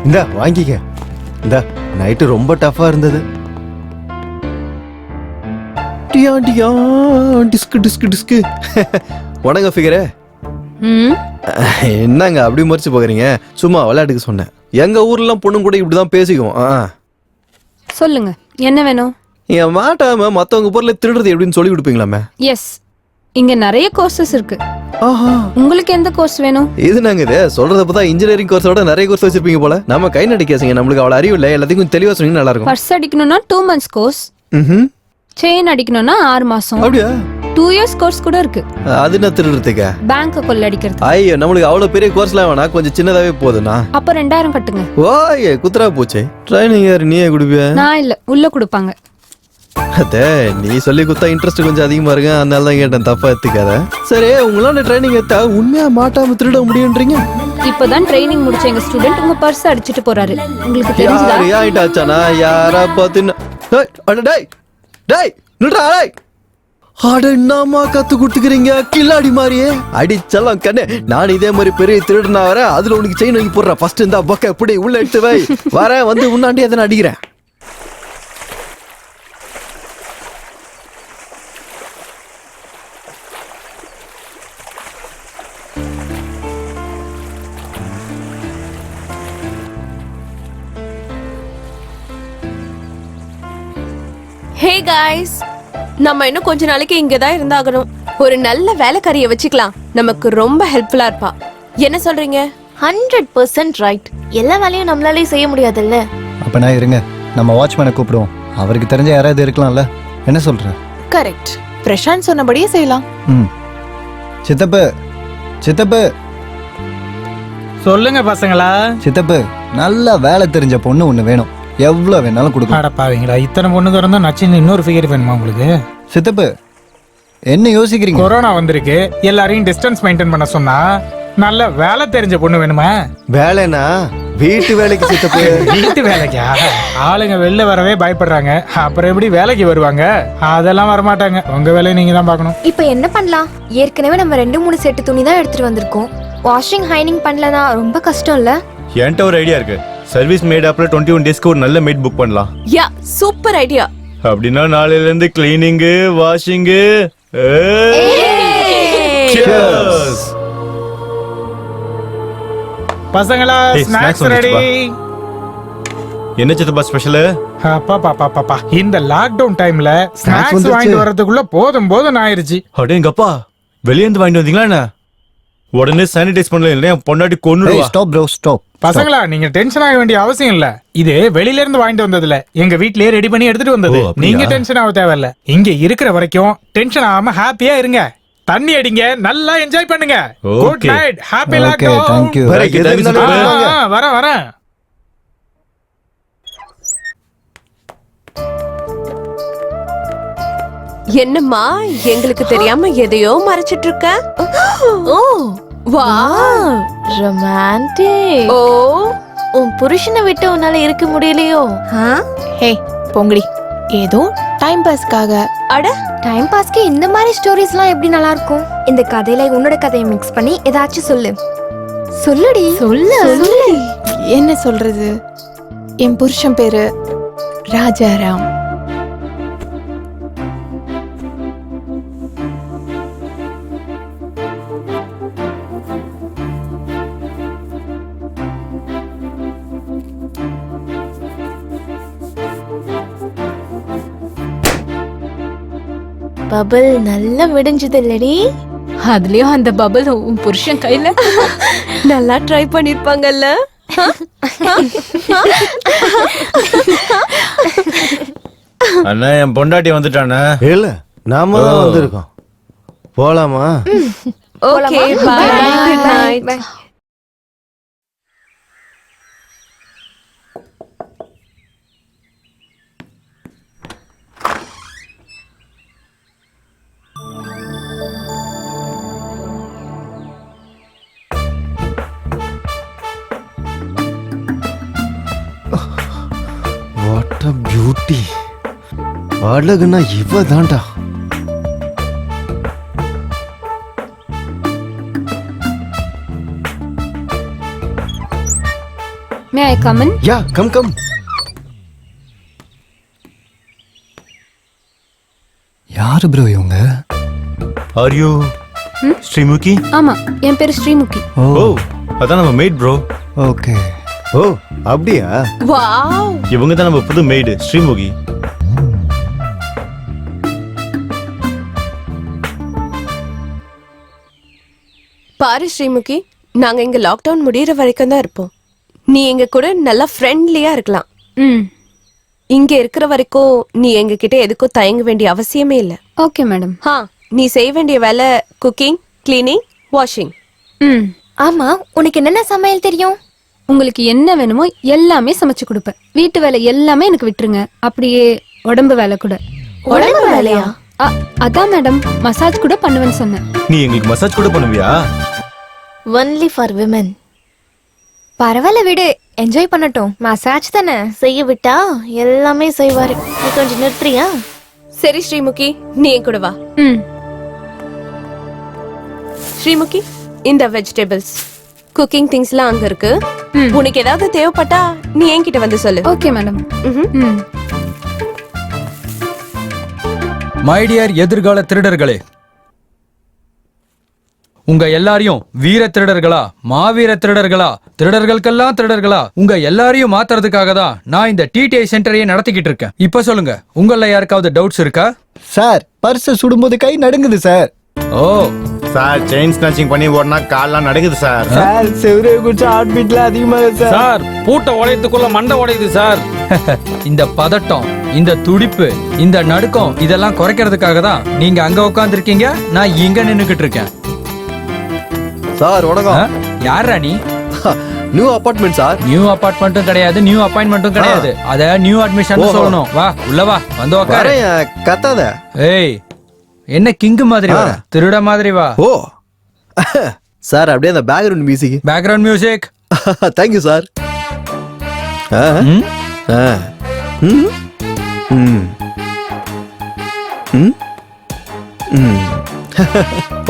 இந்த வாங்கிக்க. இந்த நைட்டு ரொம்ப டஃபா இருந்தது. டியா டியா டிஸ்கு டிஸ்கு டிஸ்கு. உடங்க ஃபிகரே. என்னங்க அப்படி மறைச்சு போகிறீங்க? சும்மா விளையாட்டுக்கு சொன்னேன். எங்க ஊர்லாம் பொண்ணும் கூட இப்படிதான் பேசிக்குவோம்.
சொல்லுங்க, என்ன வேணும்?
என் மாட்டாம மத்தவங்க பொருளை திருடுறது எப்படின்னு சொல்லி கொடுப்பீங்களாமே?
எஸ், இங்க நிறைய கோர்சஸ் இருக்கு.
ஆஹா,
உங்களுக்கு எந்த கோர்ஸ் வேணும்?
இது நாங்க இது சொல்றத பார்த்தா இன்ஜினியரிங் கோர்ஸோட நிறைய கோர்ஸ் வச்சிருப்பீங்க போல. நம்ம கை நடிக்காசீங்க, நம்மளுக்கு அவ்வளவு அறிவு இல்லை. எல்லாத்தையும் தெளிவா சொன்னீங்க நல்லா இருக்கும்.
பர்ஸ் அடிக்கணும்னா 2 months கோர்ஸ். செயின் அடிக்கணும்னா 6 மாசம்.
அப்படியா?
2 years கோர்ஸ் கூட இருக்கு.
அது என்ன திருடுறதுக்கு?
பேங்க் கொள்ள அடிக்கிறது.
ஐயோ, நம்மளுக்கு அவ்வளவு பெரிய கோர்ஸ்லாம் வேணா, கொஞ்சம் சின்னதாவே போதும்னா.
அப்ப 2000 கட்டுங்க.
ஓய், குத்துரா போச்சே. ட்ரைனிங் யாரு நீயே கொடுப்பியா?
நான் இல்ல, உள்ள கொடுப்பாங்க.
அதே நீ சொல்லி கொடுத்தா இன்ட்ரெஸ்ட் கொஞ்சம் அதிகமா இருக்கு, அதனால தான் கேட்டேன். தப்பா எடுத்துக்காத. சரி, உங்களால ட்ரைனிங் எடுத்தா உண்மையா மாட்டாம திருட முடியும்ன்றீங்க?
இப்பதான் ட்ரைனிங் முடிச்ச எங்க ஸ்டூடெண்ட் உங்க பர்ஸ் அடிச்சிட்டு போறாரு. உங்களுக்கு தெரிஞ்சதா?
யார் ஆச்சானா? யாரா பார்த்து டேய் டேய் நில்றா. டேய் அட என்னமா கத்து கொடுத்துக்கிறீங்க கில்லாடி மாதிரியே. அடிச்சலாம் கண்ணே. நான் இதே மாதிரி பெரிய திருடனா வரேன். அதுல உனக்கு செயின் வாங்கி போடுறேன். ஃபர்ஸ்ட் இந்த பக்க எப்படி உள்ள எடுத்து வை. வரேன், வந்து உன்னாண்டி எதனா அடிக்கிறேன்.
ஹே காய்ஸ், நம்ம இன்னும் கொஞ்ச நாளைக்கு இங்க தான் இருந்தாகணும். ஒரு நல்ல வேலைக்காரியை வச்சுக்கலாம். நமக்கு ரொம்ப ஹெல்ப்ஃபுல்லா இருப்பா. என்ன சொல்றீங்க?
100% ரைட். எல்லா வேலையும் நம்மளாலே செய்ய முடியாதுல்ல.
அப்ப நான் இருங்க, நம்ம வாட்ச்மேனை கூப்பிடுவோம். அவருக்கு தெரிஞ்ச யாராவது இருக்கலாம்ல. என்ன சொல்ற?
கரெக்ட். பிரசாந்த் சொன்னபடியே செய்யலாம்.
சித்தப்பு, சித்தப்பு,
சொல்லுங்க பசங்களா.
சித்தப்பு, நல்ல வேலை தெரிஞ்ச பொண்ணு ஒண்ணு வேணும். எவ்வளவு வேணாலும் கொடுக்கலாம்.
அடப்பாவீங்களா, இத்தனை பொண்ணுங்க இருந்தா நச்சின்னு இன்னொரு ஃபிகர் வேணுமா உங்களுக்கு?
சித்தப்பு, என்ன யோசிக்கிறீங்க?
கொரோனா வந்திருக்கு, எல்லாரையும் டிஸ்டன்ஸ் மெயின்டைன் பண்ண சொன்னா நல்ல வேலை தெரிஞ்ச பொண்ணு வேணுமா?
வேலைனா வீட்டு வேலைக்கு சித்தப்பு.
வீட்டு வேலைக்கா? ஆளுங்க வெளில வரவே பயப்படுறாங்க, அப்புறம் எப்படி வேலைக்கு வருவாங்க? அதெல்லாம் வரமாட்டாங்க. உங்க வேலையை நீங்க தான் பார்க்கணும்.
இப்போ என்ன பண்ணலாம்? ஏற்கனவே நம்ம 2-3 செட்டு துணி தான் எடுத்துட்டு வந்திருக்கோம். வாஷிங் ஹைனிங் பண்ணலனா ரொம்ப கஷ்டம் இல்ல?
என்கிட்ட ஒரு ஐடியா இருக்கு. சர்வீஸ் மேட் அப்புறம் 21 டேஸ்க்கு ஒரு நல்ல மேட் புக் பண்ணலாம்.
யா, சூப்பர் ஐடியா.
அப்படின்னா நாளையில இருந்து கிளீனிங், வாஷிங்.
பசங்களா, ஸ்நாக்ஸ் ரெடி.
என்ன சித்தப்பா ஸ்பெஷல்?
அப்பா, இந்த லாக்டவுன் டைம்ல ஸ்நாக்ஸ் வாங்கிட்டு வரதுக்குள்ள போதும் போதும் ஆயிருச்சு.
அடேங்கப்பா, வெளிய இருந்து வாங்கிட்டு வந்தீங்களா என்ன? உடனே சானிடைஸ் பண்ணல, இல்லையா பொண்டாட்டி கொன்னுடுவா.
Stop bro, stop.
பசங்களா, நீங்க டென்ஷன் ஆக வேண்டிய அவசியம் இல்ல. இது வெளியில இருந்து வாங்கிட்டு வந்ததுல எங்க வீட்லயே ரெடி பண்ணி எடுத்துட்டு வந்தது. நீங்க டென்ஷன் ஆக தேவையில்ல. இங்க இருக்கிற வரைக்கும் டென்ஷன் ஆகாம ஹாப்பியா இருங்க. தண்ணி அடிங்க, நல்லா என்ஜாய் பண்ணுங்க. Good night, happy lockdown.
Thank you.
வரேன்.
என்னம்மா, எங்களுக்கு தெரியாம எதையோ மறைச்சிட்டு இருக்க?
ஓ
வா,
ரொமான்டிக்.
ஓ,
உன் புருஷனை விட்டு உன்னால இருக்க முடியலையோ?
ஹே பொங்கடி, ஏதோ டைம் பாஸ்க்காக.
அட,
டைம் பாஸ்க்கு இந்த மாதிரி ஸ்டோரிஸ்லாம் எப்படி நல்லா இருக்கும்? இந்த கதையில உன்னோட கதையை மிக்ஸ் பண்ணி ஏதாச்சும் சொல்லு. சொல்லுடி.
சொல்லு. என்ன சொல்றது? என் புருஷன் பேரு ராஜாராம்.
பபிள் நல்லா விடிஞ்சது இல்லடி?
அதுலயும் அந்த பபிள் உன் புருஷன் கையில
நல்லா ட்ரை பண்ணிருப்பாங்கல்ல.
அண்ணா என் பொண்டாட்டி வந்துட்டானே.
இல்ல நாம தான் வந்திருக்கோம். போலாமா?
Okay bye. Good night.
Bye.
What a beauty. அழகுனா இவ தான்டா.
May I come in?
Yeah come come.
யாரு ப்ரோ இவங்க?
Are you Srimukhi?
ஆமா, என் பேரு ஸ்ரீமுகி.
ஓ அதான் நம்ம மேட் ப்ரோ.
ஓகே.
ஓ அப்படியா?
வாவ்.
இவங்க தான் நம்ம புது மேடு ஸ்ரீமுகி.
பாரு ஸ்ரீமுகி, நாங்க இங்க லாக்டவுன் முடியற வரைக்கும் தான் இருப்போம். நீ எங்க கூட நல்லா ஃப்ரெண்ட்லியா இருக்கலாம். இங்க இருக்கிற வரைக்கும் நீ எங்க கிட்ட எதுக்கும் தயங்க வேண்டிய அவசியமே இல்ல.
Okay madam.
நீ செய்ய வேண்டிய வேலை குக்கிங், கிளீனிங், வாஷிங்.
ஆமா, உனக்கு என்னென்ன சமையல் தெரியும்?
உங்களுக்கு என்ன வேணுமோ எல்லாமே சமைச்சு கொடுப்பேன். வீட்டு வேலை எல்லாமே எனக்கு விட்டுருங்க. அப்படியே உடம்பு வேலை கூட.
உடம்பு வேலையா?
அதான் மேடம், மசாஜ் கூட பண்ணுவேன்னு சொன்னேன்.
நீ எங்களுக்கு மசாஜ் கூட பண்ணுவியா?
Only for women.
பரவாயில்ல விடு, என்ஜாய் பண்ணட்டும். மசாஜ் தானே.
செய்ய விட்டா எல்லாமே செய்வாரு. நீ கொஞ்சம் நிறுத்துறியா?
சரி ஸ்ரீமுகி, நீ என் கூட வா. ஸ்ரீமுகி, இந்த வெஜிடபிள்ஸ், குக்கிங் திங்ஸ்லாம் அங்க இருக்கு. உனக்கு ஏதாவது தேவைப்பட்டா நீ என்கிட்ட வந்து சொல்லு.
Okay madam.
மை டியர் எதிர்கால திருடர்களே, உங்க எல்லாரையும் வீர திருடர்களா, மாவீர திருடர்களா, திருடர்களுக்கெல்லாம் திருடர்களா, உங்க எல்லாரையும் மாத்துறதுக்காக தான் நான் இந்த டிடிஐ சென்டரையே நடத்திக்கிட்டு இருக்கேன். இப்ப சொல்லுங்க, உங்கள யாருக்காவது டவுட்ஸ் இருக்கா?
சார், பர்ஸ் சுடும்போது கை நடுங்குது சார்.
ஓ
சார், செயின் ஸ்நாச்சிங் பண்ணி ஓடனா கால்லாம் நடுங்குது சார்.
சார், செவரே குடிச்சா ஹார்ட் பீட்ல அதிகமாக சார்.
சார், பூட்டை உடையத்துக்குள்ள மண்டை உடையுது சார். இந்த பதட்டம், இந்த துடிப்பு, இந்த நடுக்கம் இதெல்லாம் குறைக்கிறதுக்காக தான் நீங்க அங்க உட்கார்ந்து இருக்கீங்க, நான் இங்க நின்னுக்கிட்டு இருக்கேன்.
சார் வணக்கம்.
யாரா நீ?
New apartment sir.
நியூ அபார்ட்மெண்ட்டும் கிடையாது, நியூ அப்பாயின்மெண்ட்டும் கிடையாது. அத நியூ அட்மிஷன் சொல்லணும். வா உள்ள வா, வந்து உட்காரு.
கத்தாத.
ஏய், என்ன கிங்கு மாதிரி வர, திருட மாதிரி வா.
ஓ சார், அப்படியே அந்த background music.
Background music.
Thank you sir.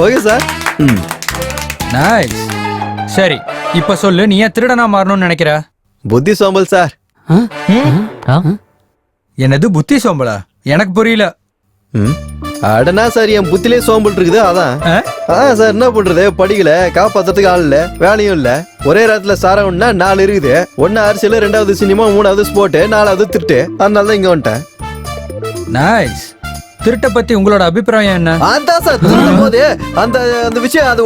Okay sir.
Nice. சரி, இப்ப சொல்லு, நீ ஏன் திருடனா மாறணும்னு நினைக்கிற?
புத்தி சோம்பல் சார்.
என்னது புத்தி சோம்பலா? எனக்கு புரியல.
அடனா சார், என் புத்திலே சோம்பல் இருக்குது. அதான் சார், என்ன பண்றது, படிக்கல, காப்பாத்துறதுக்கு ஆள் இல்ல, வேலையும் இல்ல. ஒரே நேரத்துல சாரம்னா 4 இருக்குது. 1 அரசியல், 2வது சினிமா, 3வது ஸ்போர்ட், 4வது திருட்டு. அதனால தான் இங்க வந்துட்டேன்.
நைஸ். திருட்ட பத்தி உங்களோட அபிப்பிராயம் என்ன?
அதான் சார், திருடும் போது அந்த அந்த விஷயம் அது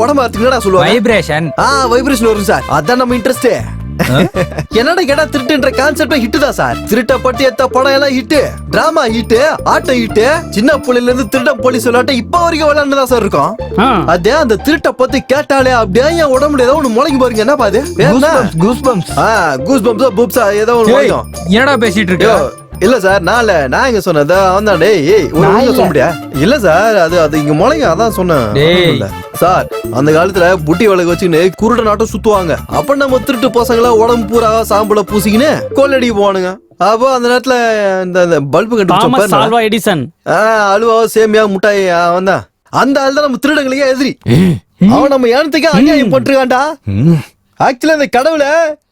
உடம்பு என்னடா சொல்லுவாங்க?
வைப்ரேஷன்.
வைப்ரேஷன் வரும் சார். அதான் நம்ம இன்ட்ரெஸ்ட். என்னடா கேட்டா திருட்டுன்ற கான்செப்ட் ஹிட் தான் சார். திருட்ட பட்டி எத்த படம் எல்லாம் ஹிட், டிராமா ஹிட், ஆட்டம் ஹிட். சின்ன புள்ளையில இருந்து திருட போலீஸ் விளையாட்டு இப்ப வரைக்கும் விளையாண்டுதான் சார் இருக்கும். அதே அந்த திருட்ட பத்தி கேட்டாலே அப்படியே என் உடம்புல ஏதோ ஒண்ணு முளைக்கு பாருங்க. என்ன பாது? கூஸ் பம்ப்ஸ் பூப்ஸா ஏதோ ஒண்ணு முளைக்கும்.
என்னடா பேசிட்டு இருக்க?
இல்ல சார், நான் எங்க சொன்னது அவன் டேய் சொல்ல முடியா? இல்ல சார், அது இங்க முளைங்க, அதான் சொன்னேன் சார். அந்த காலத்துல புட்டி விளக்கு வச்சுன்னு குருட நாட்டம் சுத்துவாங்க. அப்ப நம்ம திருட்டு பசங்களா உடம்பு பூரா சாம்பல பூசிக்கின்னு கொள்ளடி போவானுங்க. அப்போ அந்த நேரத்துல இந்த பல்பு கண்டுபிடிச்ச
எடிசன்,
அலுவா, சேமியா, முட்டாய், அவன் தான். அந்த ஆள் தான் நம்ம திருடங்களுக்கே எதிரி. அவன் நம்ம ஏனத்துக்கே அநியாயம் பண்றான்டா. ஆக்சுவலா இந்த கடவுள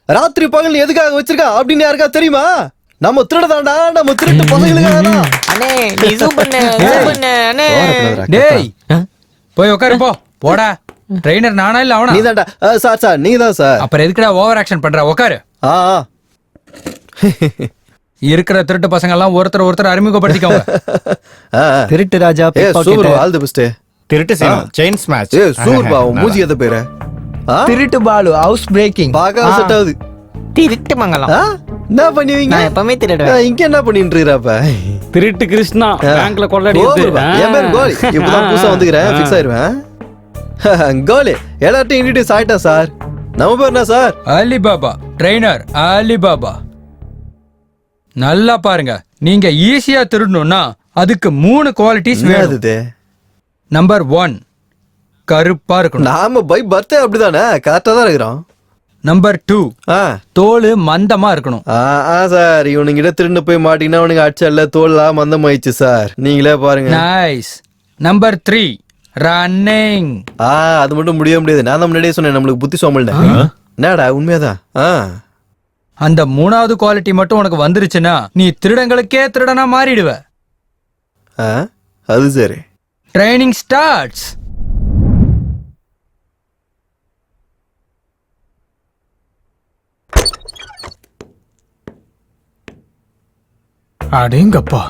ராத்திரி பகல் எதுக்காக வச்சிருக்கா அப்படின்னு யாருக்கா தெரியுமா? நம்ம திருடதாண்டா, நம்ம திருட்டு பசங்களுக்காக.
அண்ணே நீ சூப்பர்ண்ணே சூப்பர்ண்ணே அண்ணே.
டேய் போய் உட்காரு போ. போடா. ட்ரெயினர் நானா இல்ல அவனா?
நீதான்டா. சார் நீங்க தான் சார்.
அப்புறம் எதுக்குடா ஓவர் ஆக்ஷன் பண்ற? உட்காரு. இருக்கிற திருட்டு பசங்க எல்லாம் ஒருத்தர் அறிமுகப்படுத்திக்கோங்க.
திருட்டு ராஜா,
சூப்பர், ஆல் தி பெஸ்ட்.
திருட்டு செயின் ஸ்மாஷ்.
சூப்பர் பா, மூஞ்சி எத பேரு?
திருட்டு பாலு ஹவுஸ் பிரேக்கிங்.
பாக்க செட் ஆகுது.
திருட்டு மங்கலம்.
என்ன பண்ணுவீங்க?
நான் எப்பவுமே திருடுவேன்.
இங்க என்ன பண்ணிட்டு இருக்கறப்ப?
திருட்டு கிருஷ்ணா பேங்க்ல கொள்ளடிச்சு.
என் பேர் கோலி. இப்பதான் புதுசா வந்துக்கிறேன், ஃபிக்ஸ் ஆயிருவேன். கோலி எல்லார்ட்டையும் இன்ட்ரோடியூஸ் ஆயிட்டா சார். நம்ம பேர் என்ன சார்?
அலிபாபா. Trainer Alibaba. நல்லா பாருங்க, நீங்க ஈஸியா திருடணும்னா அதுக்கு 3 குவாலிட்டிஸ் வேணும். நம்பர் 1 கருப்பா இருக்கணும்.
நாம பை பர்த்டே அப்படிதானே, கரெக்டா தான் இருக்கிறோம்.
நம்பர் 2 தோல் மந்தமா இருக்கணும்.
சார் இவனுங்கிட்ட திருண்டு போய் மாட்டீங்கன்னா அவனுக்கு அடிச்சல்ல தோல்லாம் மந்தமாயிடுச்சு சார், நீங்களே பாருங்க.
நைஸ். Number 3 running.
அது மட்டும் முடியாது. நான் தான் முன்னாடியே சொன்னேன் நம்மளுக்கு புத்தி சோமல்னு. என்னடா உண்மையாதான்?
அந்த 3வது குவாலிட்டி மட்டும் உனக்கு வந்துருச்சுன்னா நீ திருடங்களுக்கே திருடனா மாறிடுவ.
அது சரி.
Training starts.
அடேங்கப்பா.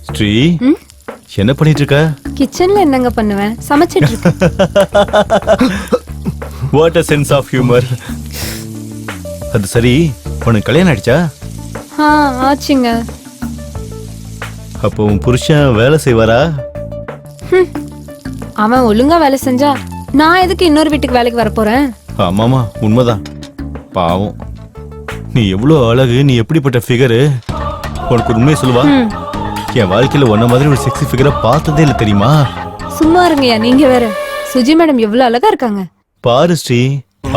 ஸ்ரீ என்ன பண்ணிட்டு இருக்க?
கிச்சன்ல என்னங்க பண்ணுவேன்? சமைச்சிட்டு இருக்கேன்.
What a sense of humor. அது சரி, உனக்கு கல்யாணம் ஆயிடுச்சா?
ஆச்சுங்க.
அப்போ உன் புருஷன் வேலை செய்வாரா?
அவன் ஒழுங்கா வேலை செஞ்சா நான் எதுக்கு இன்னொரு வீட்டுக்கு வேலைக்கு வர போறேன்?
ஆமாமா உண்மைதான். பாவம், நீ எவ்வளவு அழகு, நீ எப்படிப்பட்ட ஃபிகரு. உனக்கு ஒரு உண்மையை சொல்லுவா, என் வாழ்க்கையில ஒன்ன மாதிரி ஒரு செக்ஸி ஃபிகரை பார்த்ததே இல்லை தெரியுமா?
சும்மா இருங்கயா, நீங்க வேற. சுஜி மேடம் எவ்வளவு அழகா இருக்காங்க.
பாரு ஸ்ரீ,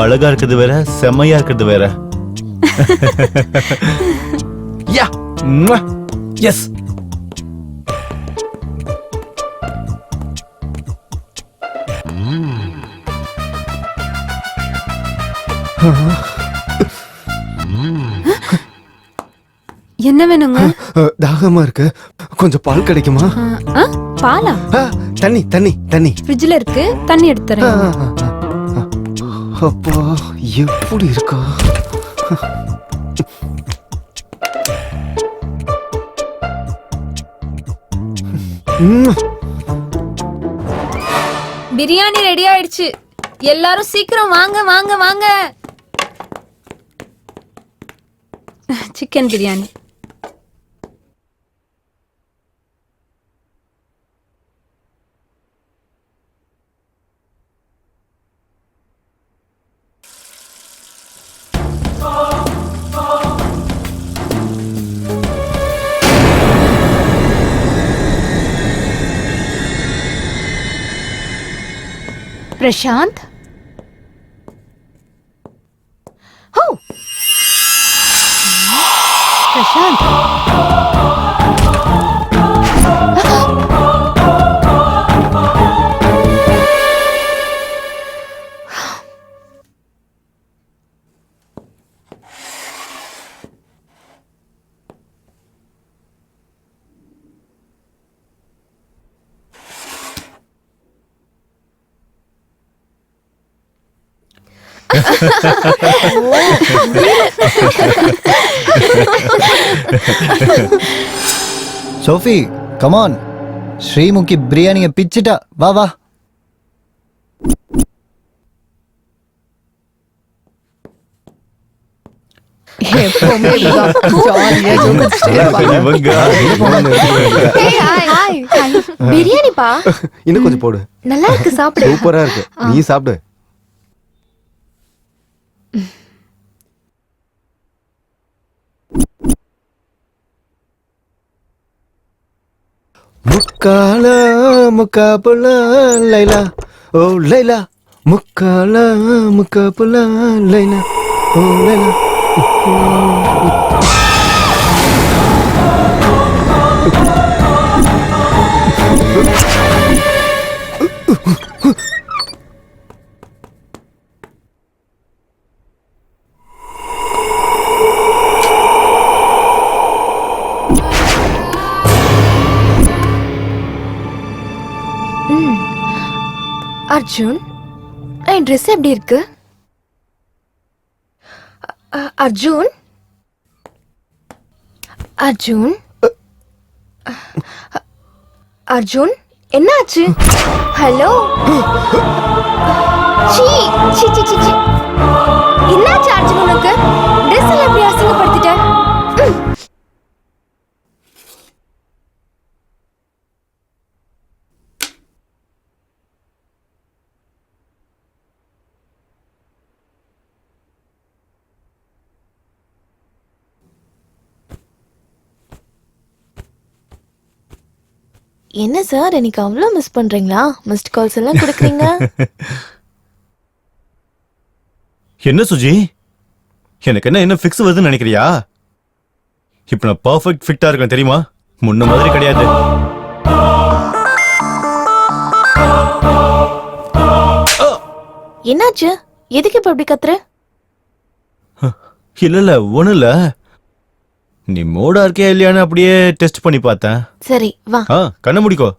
அழகா இருக்கிறது வேற, செம்மையா இருக்கிறது வேற.
யா எஸ்.
என்ன வேணுங்க?
தாகமா இருக்கு, கொஞ்சம் பால் கிடைக்குமா?
பாலா?
தண்ணி தண்ணி தண்ணி
ஃப்ரிட்ஜ்ல இருக்கு, தண்ணி எடுத்துறேன்.
அப்பா எப்படி இருக்கா?
பிரியாணி ரெடி ஆயிடுச்சு. எல்லாரும் சீக்கிரம் வாங்க வாங்க வாங்க. சிக்கன் பிரியாணி.
பிரசாந்த், பிரசாந்த்,
சோஃபி கமான், ஸ்ரீமுகி பிரியாணியை பிச்சிட்டா. வா வா.
பிரியாணிப்பா
இன்னும் கொஞ்சம் போடு.
நல்லா இருக்கு, சாப்பிடு.
சூப்பரா இருக்கு, நீ சாப்பிடு. முக்கால முக்காபுல லைலா, ஓ லைலா, முக்கால முக்காபுல லைலா, ஓ லைலா.
அர்ஜுன் என் ட்ரெஸ் எப்படி இருக்கு? அர்ஜுன் அர்ஜுன் அர்ஜுன் என்னாச்சு? ஹலோ சீ சீ சீ சீ என்னாச்சு அர்ஜுன் உனக்கு? ட்ரெஸ் எல்லாம் எப்படி அசிங்கப்படுத்திட்ட?
என்ன சார் எனக்கு அவ்வளோ மிஸ் பண்றீங்களா? மிஸ்ட் கால்ஸ் எல்லாம் கொடுக்குறீங்க.
என்ன சுஜி, எனக்கு என்ன ஃபிக்ஸ் வருதுன்னு நினைக்கிறியா? இப்ப நான் பர்ஃபெக்ட் ஃபிட்டா இருக்கேன் தெரியுமா? முன்ன மாதிரி கிடையாது.
என்னாச்சு? எதுக்கு இப்ப அப்படி கத்துற?
இல்ல ஒண்ணும் இல்ல, நீ மூடா இருக்கியா இல்லையான்னு அப்படியே டெஸ்ட் பண்ணி பார்த்தேன்.
சரி வா.
கண்ண முடிக்கோ.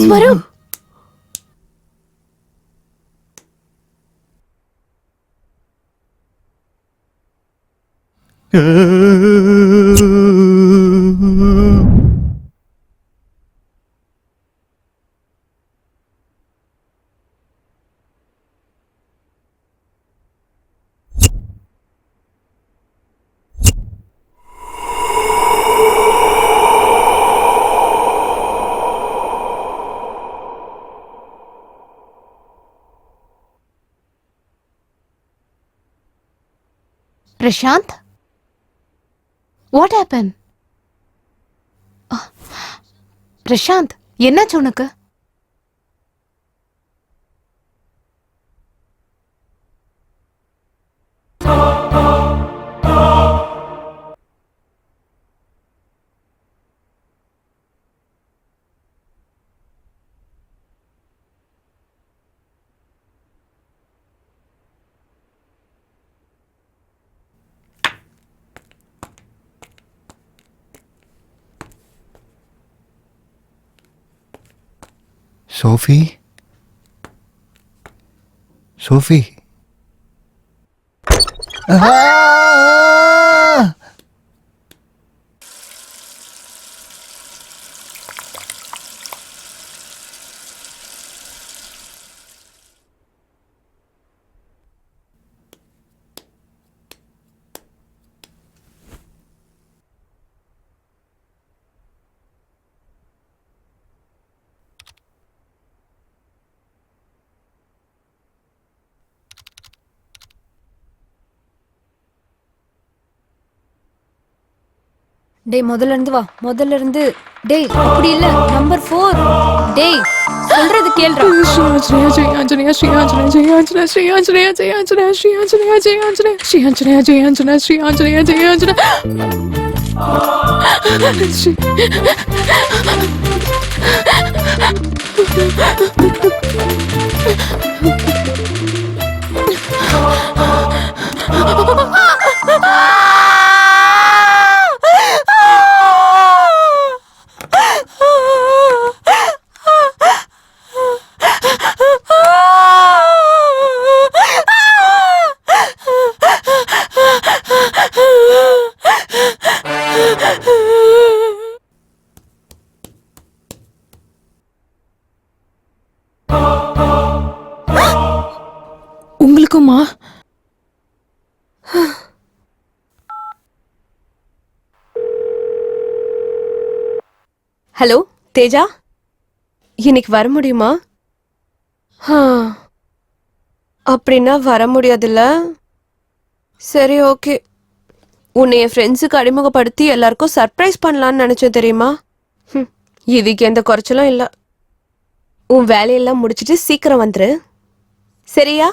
Swaroop
Prashanth, what happen? பிரசாந்த், என்னாச்சு உனக்கு?
சோஃபி, சோஃபி,
டேய் முதல்ல இருந்து வா, முதல்ல இருந்து. டேய் அப்படி இல்ல, நம்பர் 4. டேய் சொல்றது கேளுடா.
உங்களுக்குமா?
ஹலோ தேஜா, இன்னைக்கு வர முடியுமா? அப்படின்னா வர முடியாதுல்ல. சரி ஓகே. உன்னை என் ஃப்ரெண்ட்ஸுக்கு அறிமுகப்படுத்தி எல்லாருக்கும் சர்ப்ரைஸ் பண்ணலான்னு நினைச்சேன் தெரியுமா? இதுக்கு எந்த குறைச்சலும் இல்ல. உன் வேலையெல்லாம் முடிச்சிட்டு சீக்கிரம் வந்துரு, சரியா?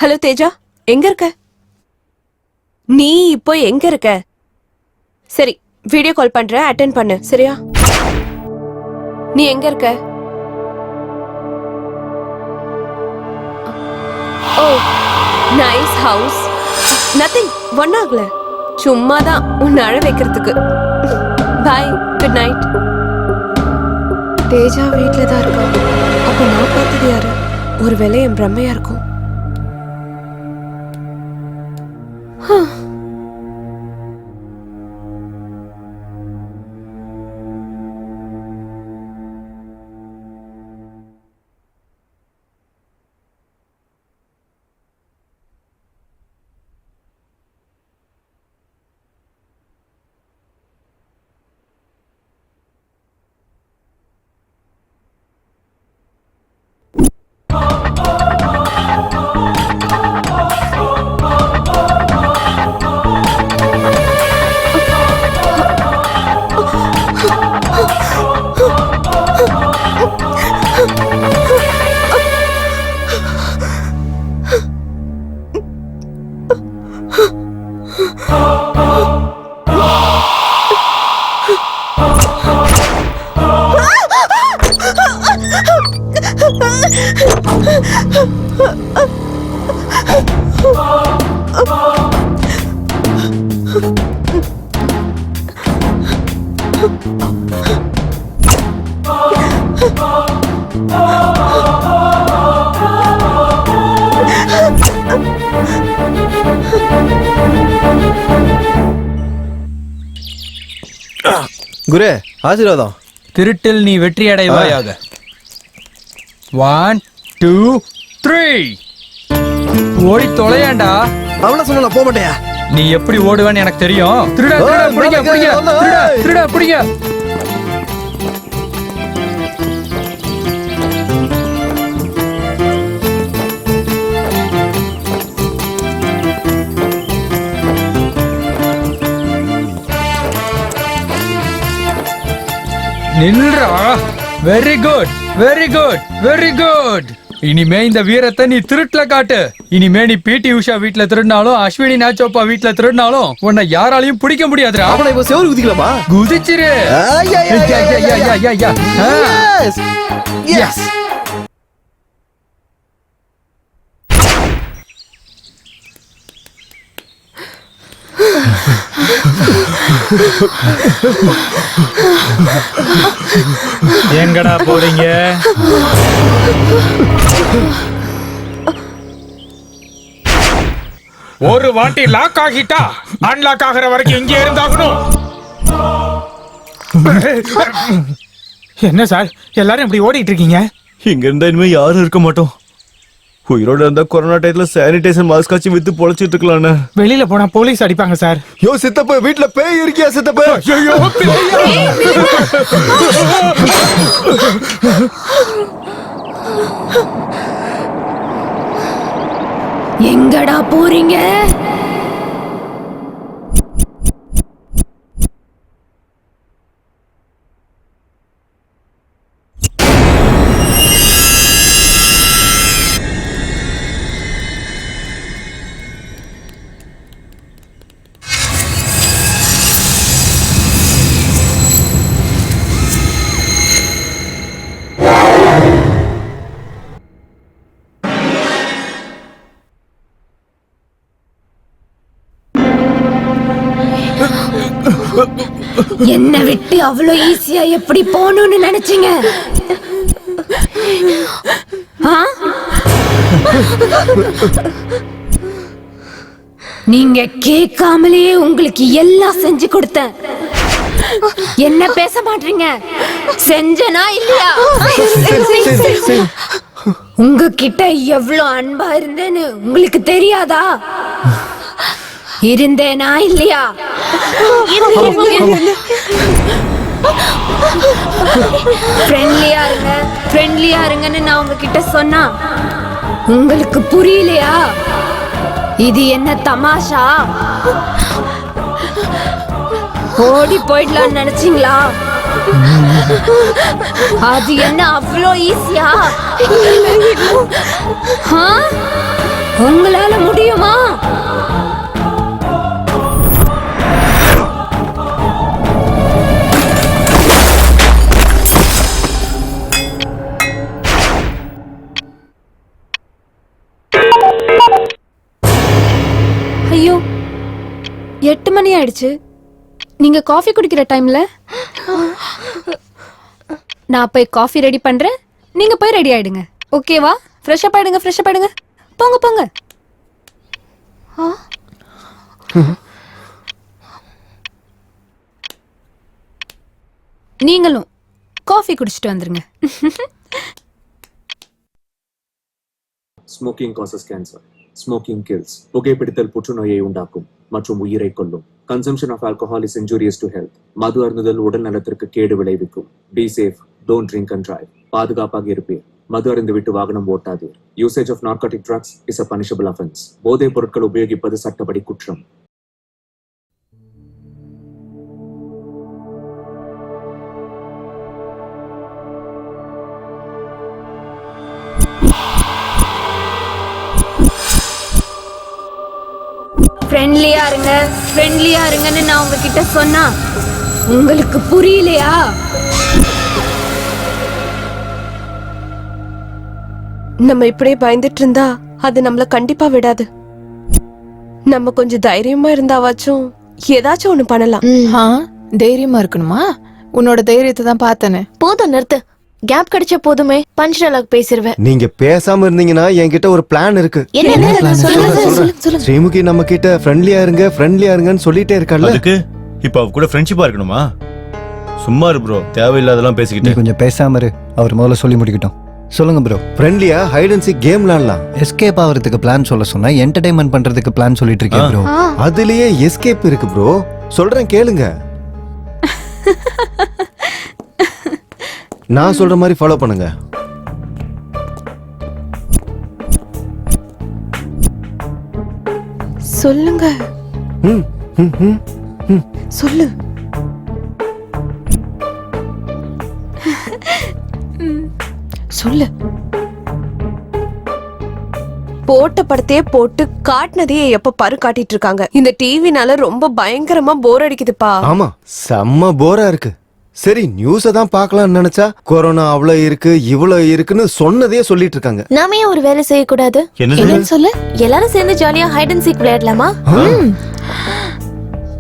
ஹலோ தேஜா, எங்க இருக்க? நீ இப்போ எங்க இருக்க? சரி, வீடியோ கால் பண்றேன், அட்டெண்ட் பண்ணு, சரியா? நீ எங்க இருக்க? ஓ, நைஸ் ஹவுஸ். நத்திங், ஒன்னாகல, சும்மாதான் உன்னை அழ வைக்கிறதுக்கு. பாய், குட் நைட். தேஜா வீட்ல தான் இருக்கா. அப்ப நான் பார்த்தது யாரு? ஒருவேளை என் பிரம்மையா இருக்கும்.
குரு ஆசீர்வாதம்.
திருட்டில் நீ வெற்றி அடைவாயாக. 1 2 3 ஓடி தொலையாண்டா.
அவன சொன்னா போக மாட்டேயா?
நீ எப்படி ஓடுவேன்னு எனக்கு தெரியும். திருடா திருடா பிடிங்க பிடிங்க, திருடா திருடா பிடிங்க. நில்றா. Very good very good very good. இனிமே இந்த வீரத்தை நீ திருட்டுல காட்டு. இனிமே நீ பிடி உஷா வீட்ல திருடினாலும் அஸ்வினி நாச்சோப்பா வீட்ல திருடினாலும் உன்னை யாராலையும் பிடிக்க முடியாதுடா.
அவனை இப்ப செவரு குதிக்கலாமா?
குதிச்சிரு. எஸ்.
எங்கடா போறீங்க? ஒரு வாட்டி லாக் ஆகிட்டா அன்லாக் ஆகிற வரைக்கும் இங்கே இருந்தாகணும். என்ன சார் எல்லாரும் இப்படி ஓடிட்டு இருக்கீங்க?
இங்க இருந்தா இனிமே யாரும் இருக்க மாட்டோம். உயிரோட இருந்தா கொரோனா டைம்ல சானிடைசர் மாஸ்க் ஆச்சு வித்து பொழைச்சிட்டு இருக்கலாம்னு.
வெளியில போனா போலீஸ் அடிப்பாங்க சார்.
யோ சித்தப்ப வீட்ல பேய் இருக்கியா சித்தப்ப?
ஐயோ
எங்கடா போறீங்க? என்ன விட்டு அவ்வளோ ஈஸியா எப்படி போகணும்னு நினைச்சீங்க? ஆ? நீங்க கேட்காமலே உங்களுக்கு எல்லாம் செஞ்சு கொடுத்தேன். என்ன பேச மாட்டீங்க? செஞ்சனா இல்லையா? உங்ககிட்ட எவ்வளவு அன்பா இருந்தேன்னு உங்களுக்கு தெரியாதா? இருந்தேனா இல்லையா? ஃப்ரெண்ட்லியா இருங்கன்னு நான் உங்ககிட்ட சொன்னா உங்களுக்கு புரியலையா? இது என்ன தமாஷா? ஓடி போயிடலாம்னு நினைச்சீங்களா? அது என்ன அவ்வளோ ஈஸியா? உங்களால முடியுமா? ஐயோ, 8 மணி ஆயிடுச்சு. நீங்க காஃபி குடிக்கிற டைம்ல நான் போய் காஃபி ரெடி பண்றேன். நீங்க போய் ரெடி ஆயிடுங்க. ஓகேவா? ஃப்ரெஷ் அப் ஆயிடுங்க. போங்க. நீங்களும் காஃபி குடிச்சிட்டு வந்துருங்க.
Smoking causes cancer. Smoking kills. புகைப்பிடித்தல் புற்றுநோயை உண்டாக்கும் மற்றும் உயிரை கொல்லும். Consumption of alcohol is injurious to health. மது அருந்துதல் உடல் நலத்திற்கு கேடு விளைவிக்கும். Be safe. Don't drink and drive. பாதுகாப்பாக இருப்பீர். மது அருந்து விட்டு வாகனம் ஓட்டாதீர். Usage of narcotic drugs is a punishable offense. போதைப் பொருட்கள் உபயோகிப்பது சட்டப்படி குற்றம்.
ஃப்ரெண்ட்லியா இருங்கன்னு நான் உங்ககிட்ட சொன்னா உங்களுக்கு புரியலையா?
நம்ம இப்படியே பயந்துட்டு இருந்தா அது நம்மள கண்டிப்பா விடாது. நம்ம கொஞ்சம் தைரியமா இருந்தாவாச்சும் ஏதாச்சும் ஒண்ணு பண்ணலாம்.
தைரியமா இருக்கணுமா? உன்னோட தைரியத்தை தான் பார்த்தனே.
போதும், நிறுத்து. கேப் கிடைச்ச போதுமே பஞ்ச் டயலாக் பேசிடுவேன்.
நீங்க பேசாம இருந்தீங்கன்னா என்கிட்ட ஒரு பிளான் இருக்கு.
என்ன?
ஸ்ரீமுகி நம்ம கிட்ட ஃப்ரெண்ட்லியா இருங்கன்னு சொல்லிட்டே இருக்கால.
அதுக்கு இப்ப அவ கூட ஃப்ரெண்ட்ஷிப்பா இருக்கணுமா? சும்மா இரு ப்ரோ, தேவையில்லாதெல்லாம் பேசிக்கிட்டு.
கொஞ்சம் பேசாம இரு, அவர் முதல்ல சொல்லி முடிக்கட்டும். சொல்லுங்க ப்ரோ.
ஃப்ரெண்ட்லியா ஹைட் அண்ட் சீக் கேம் விளையாடலாம்.
எஸ்கேப் ஆகிறதுக்கு பிளான் சொல்ல சொன்னா என்டர்டைன்மெண்ட் பண்றதுக்கு பிளான் சொல்லிட்டு இருக்கேன் ப்ரோ.
அதுலயே எஸ்கேப் இருக்கு ப்ரோ. சொல்றேன் கேளுங்க. நான் சொல்ற மாதிரி ஃபாலோ பண்ணுங்க.
சொல்லுங்க. சொல்லு. சொல்லு. போட்ட படத்தையே போட்டு காட்டினதையே எப்ப பரு காட்டிட்டு இருக்காங்க. இந்த டிவினால ரொம்ப பயங்கரமா போர் அடிக்குதுப்பா.
ஆமா, செம்ம போரா இருக்கு. சரி, நியூஸ தான் பார்க்கலாம்னு நினைச்சா கொரோனா அவ்வளவு இருக்கு இவ்வளவு இருக்குன்னு சொன்னதே சொல்லிட்டு இருக்காங்க.
நாமே ஒரு வேலை செய்யக்கூடாது?
என்னன்னு சொல்லு.
எல்லாரும் சேர்ந்து ஜாலியா ஹைட் அண்ட் சீக் விளையாடலாமா?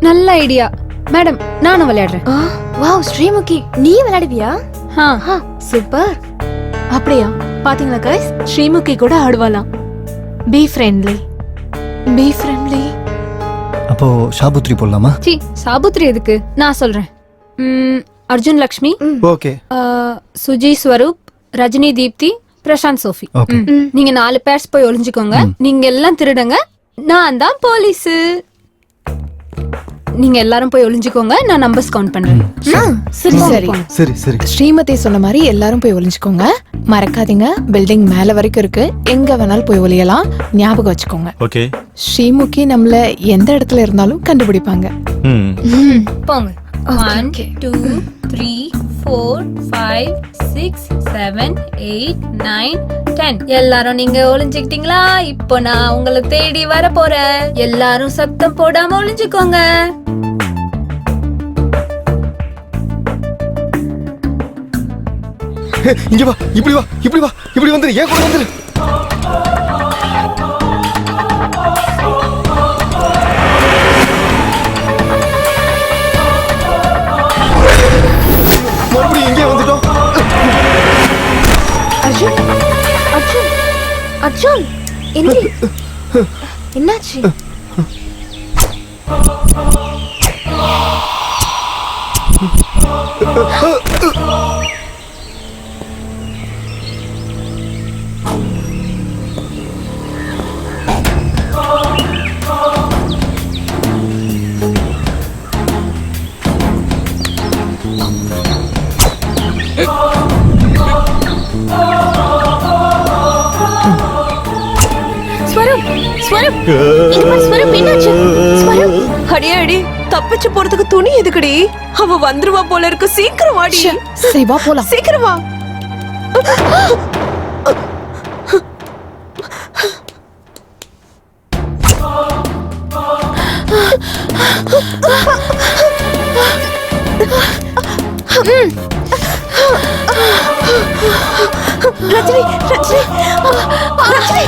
நல்ல ஐடியா மேடம். நானும் விளையாடுறேன்.
வாவ், ஸ்ரீமுகி நீ விளையாடுவியா? சூப்பர்.
அப்படியா? பாத்தீங்களா கைஸ், ஸ்ரீமுகி கூட ஆடுவாளாம். Be friendly.
அப்போ சாபுத்ரி போடலாமா?
சி, சாபுத்ரி எதுக்கு? நான் சொல்றேன். அர்ஜுன் லக்ஷ்மி,
ஓகே.
சுஜி ஸ்வரூப், ரஜினி தீப்தி, பிரசாந்த் சோஃபி. நீங்க 4 பேர்ஸ் போய் ஒளிஞ்சுக்கோங்க. நீங்க எல்லாம் திருடுங்க. நான் தான் போலீஸ். நீங்க எல்லாரும் போய் ஒளிஞ்சுக்கோங்க. நான் நம்பர்ஸ் கவுண்ட் பண்றேன்.
சரி.
ஸ்ரீமதி சொன்ன மாதிரி எல்லாரும் போய் ஒளிஞ்சுக்கோங்க. மறக்காதீங்க, பில்டிங் மேல வரைக்கும் இருக்கு. எங்க வேணாலும் போய் ஒளியலாம். ஞாபகம் வச்சுக்கோங்க.
ஓகே.
ஸ்ரீமுகி நம்மள எந்த இடத்துல இருந்தாலும் கண்டுபிடிப்பாங்க.
போங்க. 1 2 3 4 5 6 7 8 9 10. எல்லாரும் நீங்க ஒளிஞ்சுக்கிட்டீங்களா? இப்போ நான் உங்களை தேடி வர போறேன். எல்லாரும் சத்தம் போடாம ஒளிஞ்சுக்கோங்க.
இங்க வா, இப்படி வந்துரு. ஏன் கூட வந்துரு.
எந்திரி. என்னாச்சு?
அடி தப்பிச்சு போறதுக்கு துணி எதுக்குடி? அவ வந்துருவா போல இருக்கு. சீக்கிரம் வாடி.
சரி வா போலாம்.
சீக்கிரம் வா. ரஜினி ரஜினி ரஜினி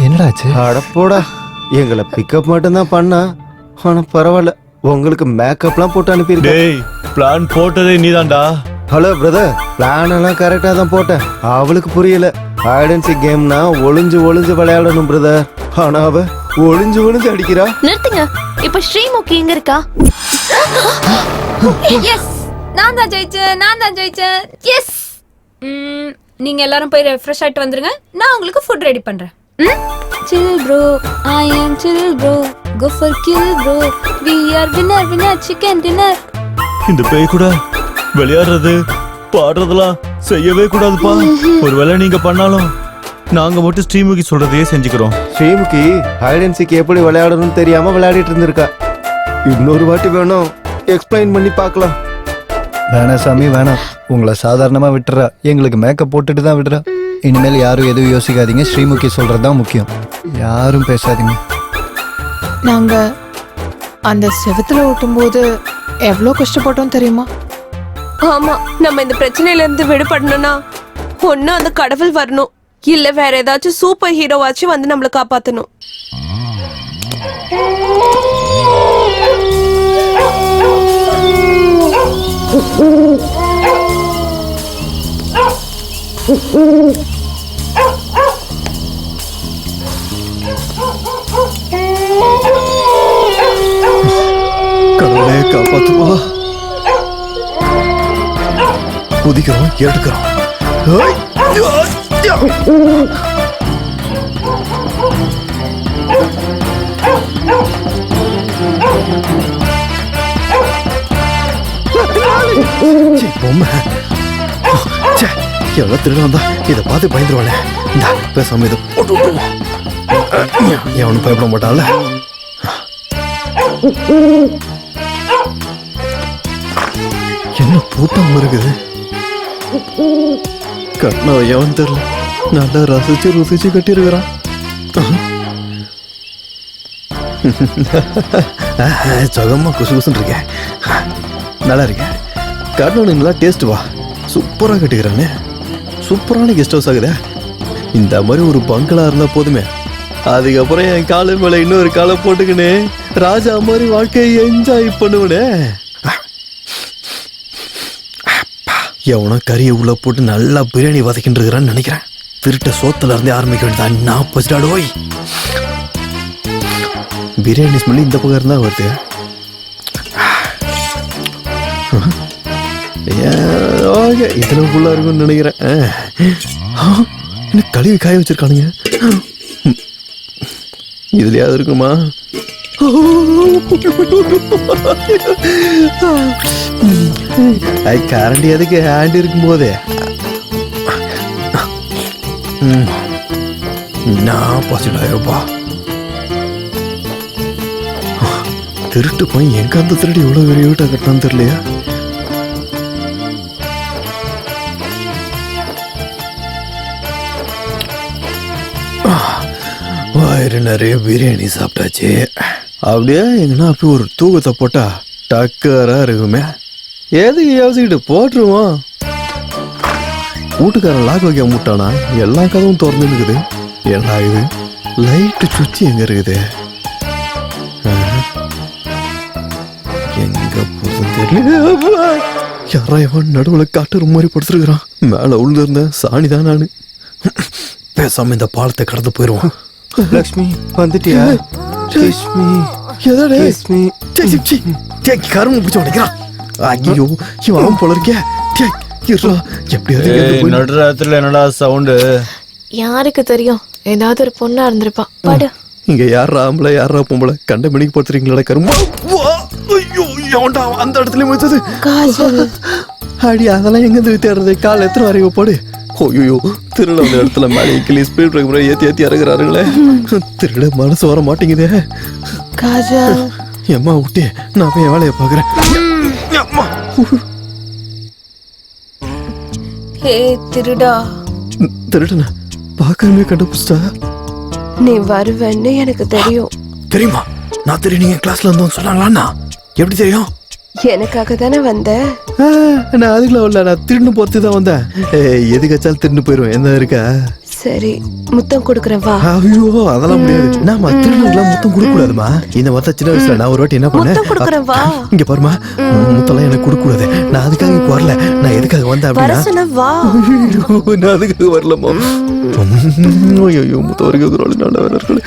என்னடாச்சு?
அடப்போடா, எங்களை பிக்கப் மட்டும் தான் பண்ணா. ஆனா பரவாயில்ல, உங்களுக்கு மேக்கப்லாம் போட்டு அனுப்பியிருக்கேன்.
டேய், பிளான் போட்டதே நீதான்டா.
ஹலோ பிரதர், பிளான் எல்லாம் கரெக்டா தான் போட்டேன். அவளுக்கு புரியல. ஐடென்சி கேம்னா ஒளிஞ்சு ஒளிஞ்சு விளையாடணும் பிரதர். ஆனா அவ ஒளிஞ்சு ஒளிஞ்சு அடிக்கிறா.
நிறுத்துங்க. இப்ப ஸ்ரீமுகி எங்க இருக்கா?
எஸ், நான் தான் ஜெயிச்சேன். எஸ். நீங்க எல்லாரும் போய் ரெஃப்ரெஷ் ஆயிட்டு வந்துருங்க. நான் உங்களுக்கு ஃபுட் ரெடி பண்றேன். Chill bro, I am chill bro. Go for kill bro. We are winner chicken dinner.
இந்த பேய் கூட விளையாடுறது பாடுறதெல்லாம் செய்யவே கூடாதுப்பா. ஒருவேளை நீங்க பண்ணாலும் நாங்க மட்டும் ஸ்ரீமுகி சொல்றதையே செஞ்சுக்கிறோம்.
ஸ்ரீமுகி ஐடென்சிக்கு எப்படி விளையாடணும்னு தெரியாம விளையாடிட்டு இருந்திருக்கா. இன்னொரு வாட்டி வேணும் எக்ஸ்பிளைன் பண்ணி பார்க்கலாம்.
வேணாம் சாமி வேணாம். உங்களை சாதாரணமா விட்டுறா. எங்களுக்கு மேக்கப் போட்டுட்டு தான் விடுறா. இனிமேல் யாரும் எதுவும் யோசிக்காதீங்க. ஸ்ரீமுகி சொல்றதுதான் முக்கியம். யாரும் பேசாதீங்க.
நாங்க அந்த செவத்துல ஓட்டும் போது எவ்வளோ கஷ்டப்பட்டோம் தெரியுமா?
ஆமா, நம்ம இந்த பிரச்சனையில இருந்து விடுபடணும்னா ஒண்ணு அந்த கடவுள் வரணும், இல்ல வேற ஏதாச்சும் சூப்பர் ஹீரோவாச்சும் வந்து நம்மள காப்பாத்தணும்.
கடவுளே காப்பாத்துவா. குதிக்கிறோம், எடுக்கிறோம். பொம்மை எவ்வளவு திருட வந்தா இதை பார்த்து பயந்துருவானே. இந்த பேசாம இதை போட்டு விட்டுருவோம். எவனும் பயப்பட மாட்டான்ல. என்ன பூட்டம் இருக்குது? கட்டின எவன் தெரியல. நல்லா ரசிச்சு ருசிச்சு கட்டியிருக்கிறான். சுகமா குசு குசுன்னு இருக்கேன். நல்லா இருக்கேன். கட்டினவனுக்கு நல்லா டேஸ்ட் வா. சூப்பராக கட்டிக்கிறானே. சூப்பரான கெஸ்ட் ஹவுஸ் ஆகுதே. இந்த மாதிரி ஒரு பங்களா இருந்தா போதுமே. அதுக்கப்புறம் என் காலு மேல இன்னொரு காலை போட்டுக்கினே ராஜா மாதிரி வாழ்க்கையை என்ஜாய் பண்ணுவனே. எவனோ கறியை உள்ள போட்டு நல்லா பிரியாணி வதக்கிட்டு இருக்கிறான்னு நினைக்கிறேன். திருட்ட சோத்துல இருந்தே ஆரம்பிக்க வேண்டியதான். நான் பசிடாடோய். பிரியாணி ஸ்மெல் இந்த பக்கம் இருந்தா வருது. ஓகே, இதுல ஃபுல்லா இருக்கும்னு நினைக்கிறேன். என்ன கழுவி காய வச்சிருக்கானுங்க. இதுலயாவது இருக்குமா? கரண்டி எதுக்கு ஹேண்ட் இருக்கும் போதே நான் பசிடாயிருப்பா. திருட்டு போய் எங்க அந்த திருடி இவ்வளவு பெரிய வீட்டை கட்டான்னு தெரியலையா? வயிறு நிறைய பிரியாணி சாப்பிட்டாச்சு. அப்படியே எங்கன்னா அப்படி ஒரு தூக்கத்தை போட்டா டக்கரா இருக்குமே. எதுக்கு யோசிக்கிட்டு போட்டுருவோம். வீட்டுக்காரன் லாக் வைக்க முட்டானா? எல்லா கதவும் திறந்து இருக்குது. என்ன இது லைட்டு சுச்சி எங்க இருக்குது? எங்க போதும் தெரியல. யாரா எவன் நடுவில் காட்டுற மாதிரி படுத்துருக்கிறான். மேல உள்ள இருந்த சாணிதான் நானு. பேசாம இந்த பாலத்தை கடந்து போயிடுவோம்.
லக்ஷ்மி வந்துட்டியா?
கரும்பு பிடிச்ச உடைக்கிறான். ஐயோ, இவன் போல இருக்கே.
நடுராத்திரில என்னடா சவுண்டு?
யாருக்கு தெரியும்? ஏதாவது ஒரு பொண்ணா இருந்திருப்பா. பாடு.
இங்க யாரா ஆம்பளை யாரா பொம்பளை கண்ட மணிக்கு படுத்துறீங்களா? கரும்பு. ஐயோ, எவன்டா அந்த இடத்துல வச்சது? அடி, அதெல்லாம் எங்க இருந்து தேடுறது? கால் எத்தனை வரைக்கும் போடு. ஐயோ, திருட அந்த இடத்துல மேலே கிளி ஸ்பீட் பிரேக்கர் ஏத்தி இறங்குறாருங்களே. திருட மனசு வர மாட்டேங்குதே.
காஜல்,
எம்மா விட்டே, நான் போய் வேலையை பாக்குறேன்.
ஹே திருடா.
திருடனா? பாக்கவே கண்டுபிடிச்சா?
நீ வருவேன்னு எனக்கு தெரியும்.
தெரியுமா? நான் தெரியும். நீங்க கிளாஸ்ல இருந்தோம் சொன்னாங்களா? எப்படி தெரியும்?
எனக்காக தானே வந்த?
நான் அதுக்குள்ள வரல, நான் திருடு போறது தான் வந்தேன். எது கச்சாலும் திருடு போயிடுவேன். என்ன இருக்கா?
சரி, முத்தம் கொடுக்குறேன் வா.
ஐயோ, அதெல்லாம் முடியாது. நாம திருடுலாம் முத்தம் கொடுக்க கூடாதுமா. இந்த மாதிரி சின்ன வயசுல நான் ஒரு வாட்டி என்ன பண்ணேன்?
முத்தம் கொடுக்குறேன் வா.
இங்க பாருமா, முத்தெல்லாம் எனக்கு கொடுக்க கூடாது. நான் அதுக்காக இப்ப வரல. நான் எதுக்காக வந்தேன் அப்படின்னா,
வா.
நான் அதுக்காக வரலமா. ஐயோ, முத்த வரைக்கும் நல்லவர்கள்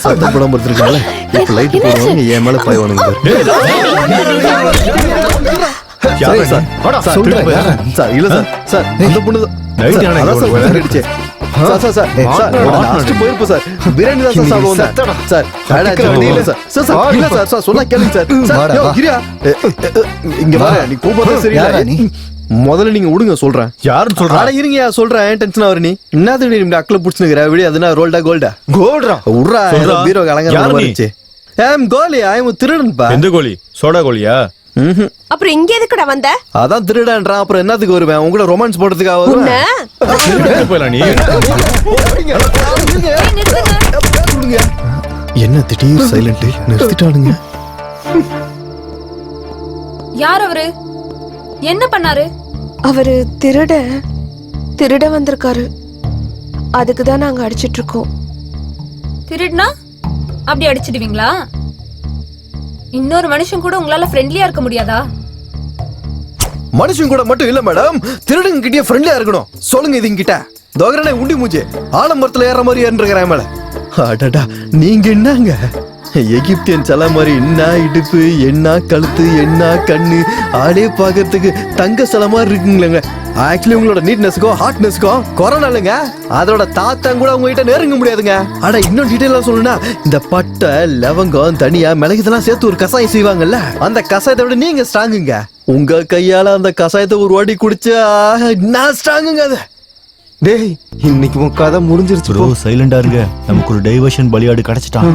சத்தம் படம் பார்த்துருக்காங்களே. இப்ப லைட் போடுவாங்க, என் மேல பாய்வானுங்க. முதல்ல நீங்க விடுங்க சொல்றேன்.
யாரும் சொல்றாங்க?
இருங்க சொல்றேன். டென்ஷன் ஆவற நீ என்னது? நீங்க அக்கல புடிச்சுங்கற விடி. அதுனா ரோல்டா கோல்டா? கோல்டா உட்றா. பீரோ கலங்கற மாதிரிச்சு. கோலி, ஐ அம் திருடன் பா.
எந்த கோலி? சோடா கோலியா?
அப்புறம் இங்க எதுக்குடா வந்த?
அதான் திருடன்றா. அப்புறம் என்னத்துக்கு வருவேன்? உங்கள ரொமான்ஸ் போடுறதுக்காக வருவேன்.
போலாம் நீ.
என்ன திடீர் சைலண்ட்? நிறுத்திட்டானுங்க.
யார் அவரு? என்ன பண்ணாரு?
அவரு திருட வந்திருக்காரு. அதுக்கு தான் நாங்க அடிச்சிட்டு இருக்கோம்.
திருடுனா அப்படி அடிச்சிடுவீங்களா? இன்னொரு மனுஷன் கூட உங்களால ஃப்ரெண்ட்லியா இருக்க முடியாதா?
மனுஷன் கூட மட்டும் இல்ல மேடம், திருடுங்க கிட்டே ஃப்ரெண்ட்லியா இருக்கணும். சொல்லுங்க இது கிட்ட. தோகரனே உண்டி மூஞ்சி ஆலமரத்துல ஏற மாதிரி ஏறிருக்கிறேன் மேல. அடடா, நீங்க என்னங்க எகிப்தியன் சல மாதிரி என்ன இடுப்பு, என்ன கழுத்து, என்ன கண்ணு, ஆளே பாக்குறதுக்கு தங்க சில மாதிரி இருக்குங்களேங்க. ஆக்சுவலி உங்களோட நீட்னஸ்க்கோ ஹார்ட்னஸ்க்கோ கொரோனா இல்லைங்க. அதோட தாத்தம் கூட உங்ககிட்ட நெருங்க முடியாதுங்க. ஆனா இன்னும் டீட்டெயிலா சொல்லணும்னா, இந்த பட்டை, லவங்கம், தனியா, மிளகு இதெல்லாம் சேர்த்து ஒரு கசாயம் செய்வாங்கல்ல, அந்த கசாயத்தை விட நீங்க ஸ்ட்ராங்குங்க. உங்க கையால அந்த கசாயத்தை ஒரு வாட்டி குடிச்சா நான் ஸ்ட்ராங்குங்க. அது
டேய், இன்னைக்கு உன் கதை முடிஞ்சிருச்சு
ப்ரோ. சைலண்டா இருங்க, நமக்கு ஒரு டைவர்ஷன் பலியாடு கிடைச்சிட்டான்.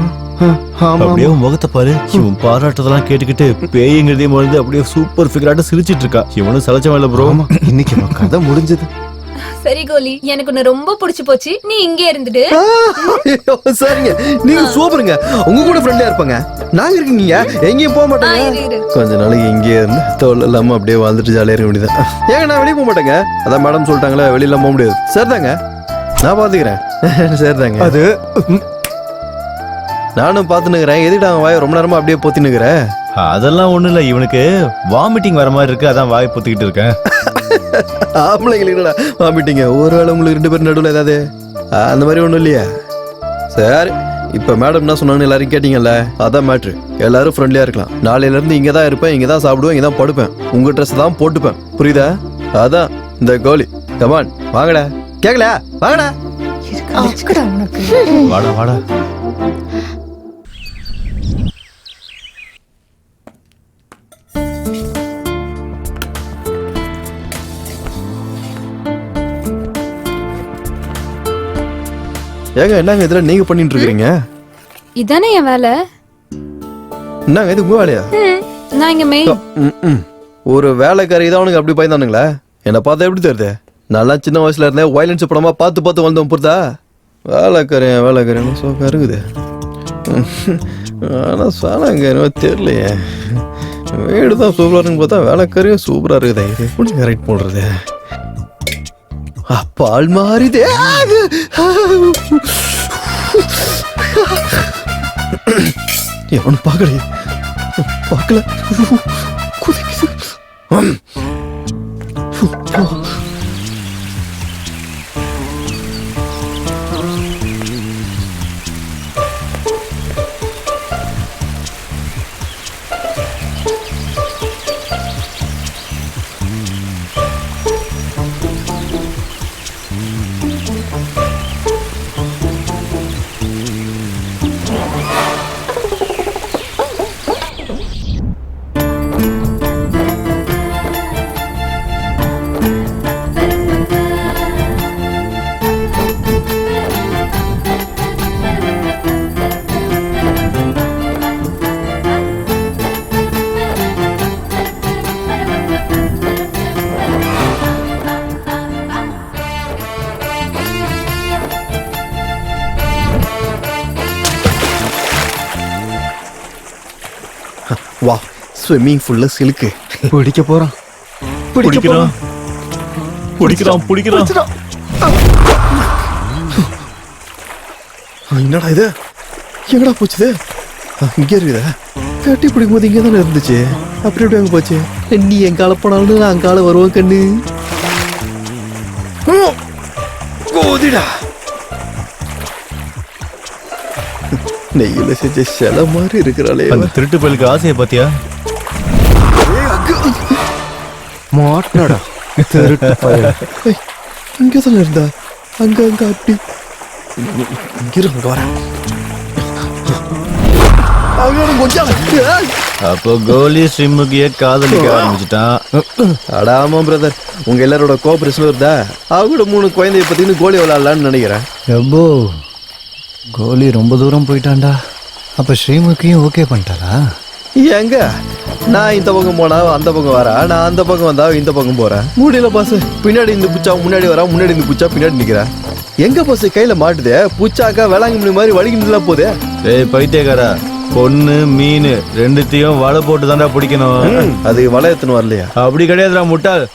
அப்படியே முகத்தை பாரு. இவன் பாராட்டதெல்லாம் கேட்டுக்கிட்டு பேய்ங்கிறதே மறந்து அப்படியே சூப்பர் ஃபிகராட்ட சிரிச்சிட்டு இருக்கா. இவனும் சலச்சம் இல்ல ப்ரோ.
இன்னைக்கு உன் கதை முடிஞ்சது.
சரி கோலி, எனக்கு உன்னை ரொம்ப பிடிச்சு போச்சு. நீ இங்கே இருந்துட்டு.
சரிங்க, நீங்க சூப்பருங்க. உங்க கூட ஃப்ரெண்டா இருப்பாங்க. நாங்க இருக்கீங்க, எங்கேயும் போக மாட்டேங்க. கொஞ்ச நாளைக்கு இங்கே இருந்து தோல் இல்லாம அப்படியே வாழ்ந்துட்டு ஜாலியா இருக்க வேண்டியதான். ஏங்க நான் வெளியே போக மாட்டேங்க. அதான் மேடம் சொல்லிட்டாங்களே, வெளியில போக முடியாது. சரிதாங்க. நான் பாத்துக்கிறேன். சரிதாங்க.
அது
நானும் பாத்துனுக்கிறேன். எதுக்கிட்ட அவன் வாயை ரொம்ப நேரமா அப்படியே பொத்தினுக்கிறேன்?
அதெல்லாம் ஒண்ணும் இல்ல, இவனுக்கு வாமிட்டிங் வர மாதிரி இருக்கு, அதான் வாய் பொத்திக்கிட்டு இருக்கேன்.
ஆம்பளைங்களா வாமிட்டிங்க? ஒருவேளை உங்களுக்கு 2 பேரும் நடுவில் ஏதாவது அந்த மாதிரி ஒன்றும் இல்லையா? சரி, இப்ப மேடம் என்ன சொன்னாங்கன்னு எல்லாரும் கேட்டீங்கல்ல, அதான் மேட்ரு. எல்லாரும் ஃப்ரெண்ட்லியா இருக்கலாம். நாளையில இருந்து இங்க தான் இருப்பேன், இங்க தான் சாப்பிடுவேன், இங்க தான் படுப்பேன், உங்க ட்ரெஸ் தான் போட்டுப்பேன். புரியுதா? அதான் இந்த கோலி. கமான் வாங்கடா. கேக்கல வாங்கடா.
வாடா வாடா.
ஏங்க என்னங்க இதுல நீங்க பண்ணிட்டு இருக்கீங்க?
இதானே என் வேலை.
என்னங்க இது உங்க வேலையா?
நான் இங்க மெயின்.
ஒரு வேலைக்காரி தான் உனக்கு அப்படி பயந்தானுங்களா? என்னை பார்த்தா எப்படி தெரியுது? நல்லா சின்ன வயசுல இருந்தேன் வயலன்ஸ் படமா பார்த்து வந்தோம். புரிதா? வேலைக்காரன் சோக்கா இருக்குது. ஆனா சாலாங்க தெரியலையே. வீடு தான் சூப்பரா இருக்குன்னு பார்த்தா வேலைக்காரியும் சூப்பரா இருக்குதே. இது எப்படி கரெக்ட் போடுறது? பால் மாறிதே. எவனு பார்க்கலையே. பார்க்கல. வா, ஸ்விம்மிங் ஃபுல்ல சிலுக்கு.
பிடிக்க போறான்.
பிடிக்கிறான்.
என்னடா இது? எங்கடா போச்சுது? இங்க இருக்குதா? கட்டி பிடிக்கும் போது இங்க தானே இருந்துச்சு. அப்படி எப்படி அங்க போச்சு? நீ என் கால போனாலும் நான் அங்கால வருவோம் கண்ணு. கோதிடா. நெய்யில செஞ்ச சில மாதிரி இருக்கிறாளே.
அந்த திருட்டு பயிலுக்கு ஆசையை பாத்தியா?
மாட்டடா திருட்டு பயில. இங்கதானே இருந்தா? அங்க அப்படி இங்க வர.
அப்போ கோலி ஸ்ரீமுகிய காதலிக்க ஆரம்பிச்சுட்டான்.
அடாமா பிரதர், உங்க எல்லாரோட கோஆபரேஷன் வருதா? அவங்களோட 3 குழந்தைய பத்தின்னு கோலி விளையாடலான்னு நினைக்கிறேன்.
எப்போ கோலி ரொம்ப தூரம் போயிட்டான்டா. அப்ப ஸ்ரீமுகியும் ஓகே பண்ணிட்டாரா?
எங்க நான் இந்த பக்கம் போனா அந்த பக்கம் வரா, நான் அந்த பக்கம் வந்தா இந்த பக்கம் போறேன். முடியல பாஸ். பின்னாடி இந்த பூச்சா முன்னாடி வரா, முன்னாடி இந்த பூச்சா பின்னாடி நிக்கிறா. எங்க பாஸ் கையில மாட்டுதே? பூச்சாக்கா வேளாங்கண்ணி மாதிரி வலிக்கிட்டு போதே.
ஏய் பைத்தியக்காரா, பொண்ணு மீன் ரெண்டுத்தையும் வலை போட்டு தாண்டா பிடிக்கணும்.
அது வலை எடுத்துன்னு வரலையா?
அப்படி கிடையாதுடா முட்டாள்.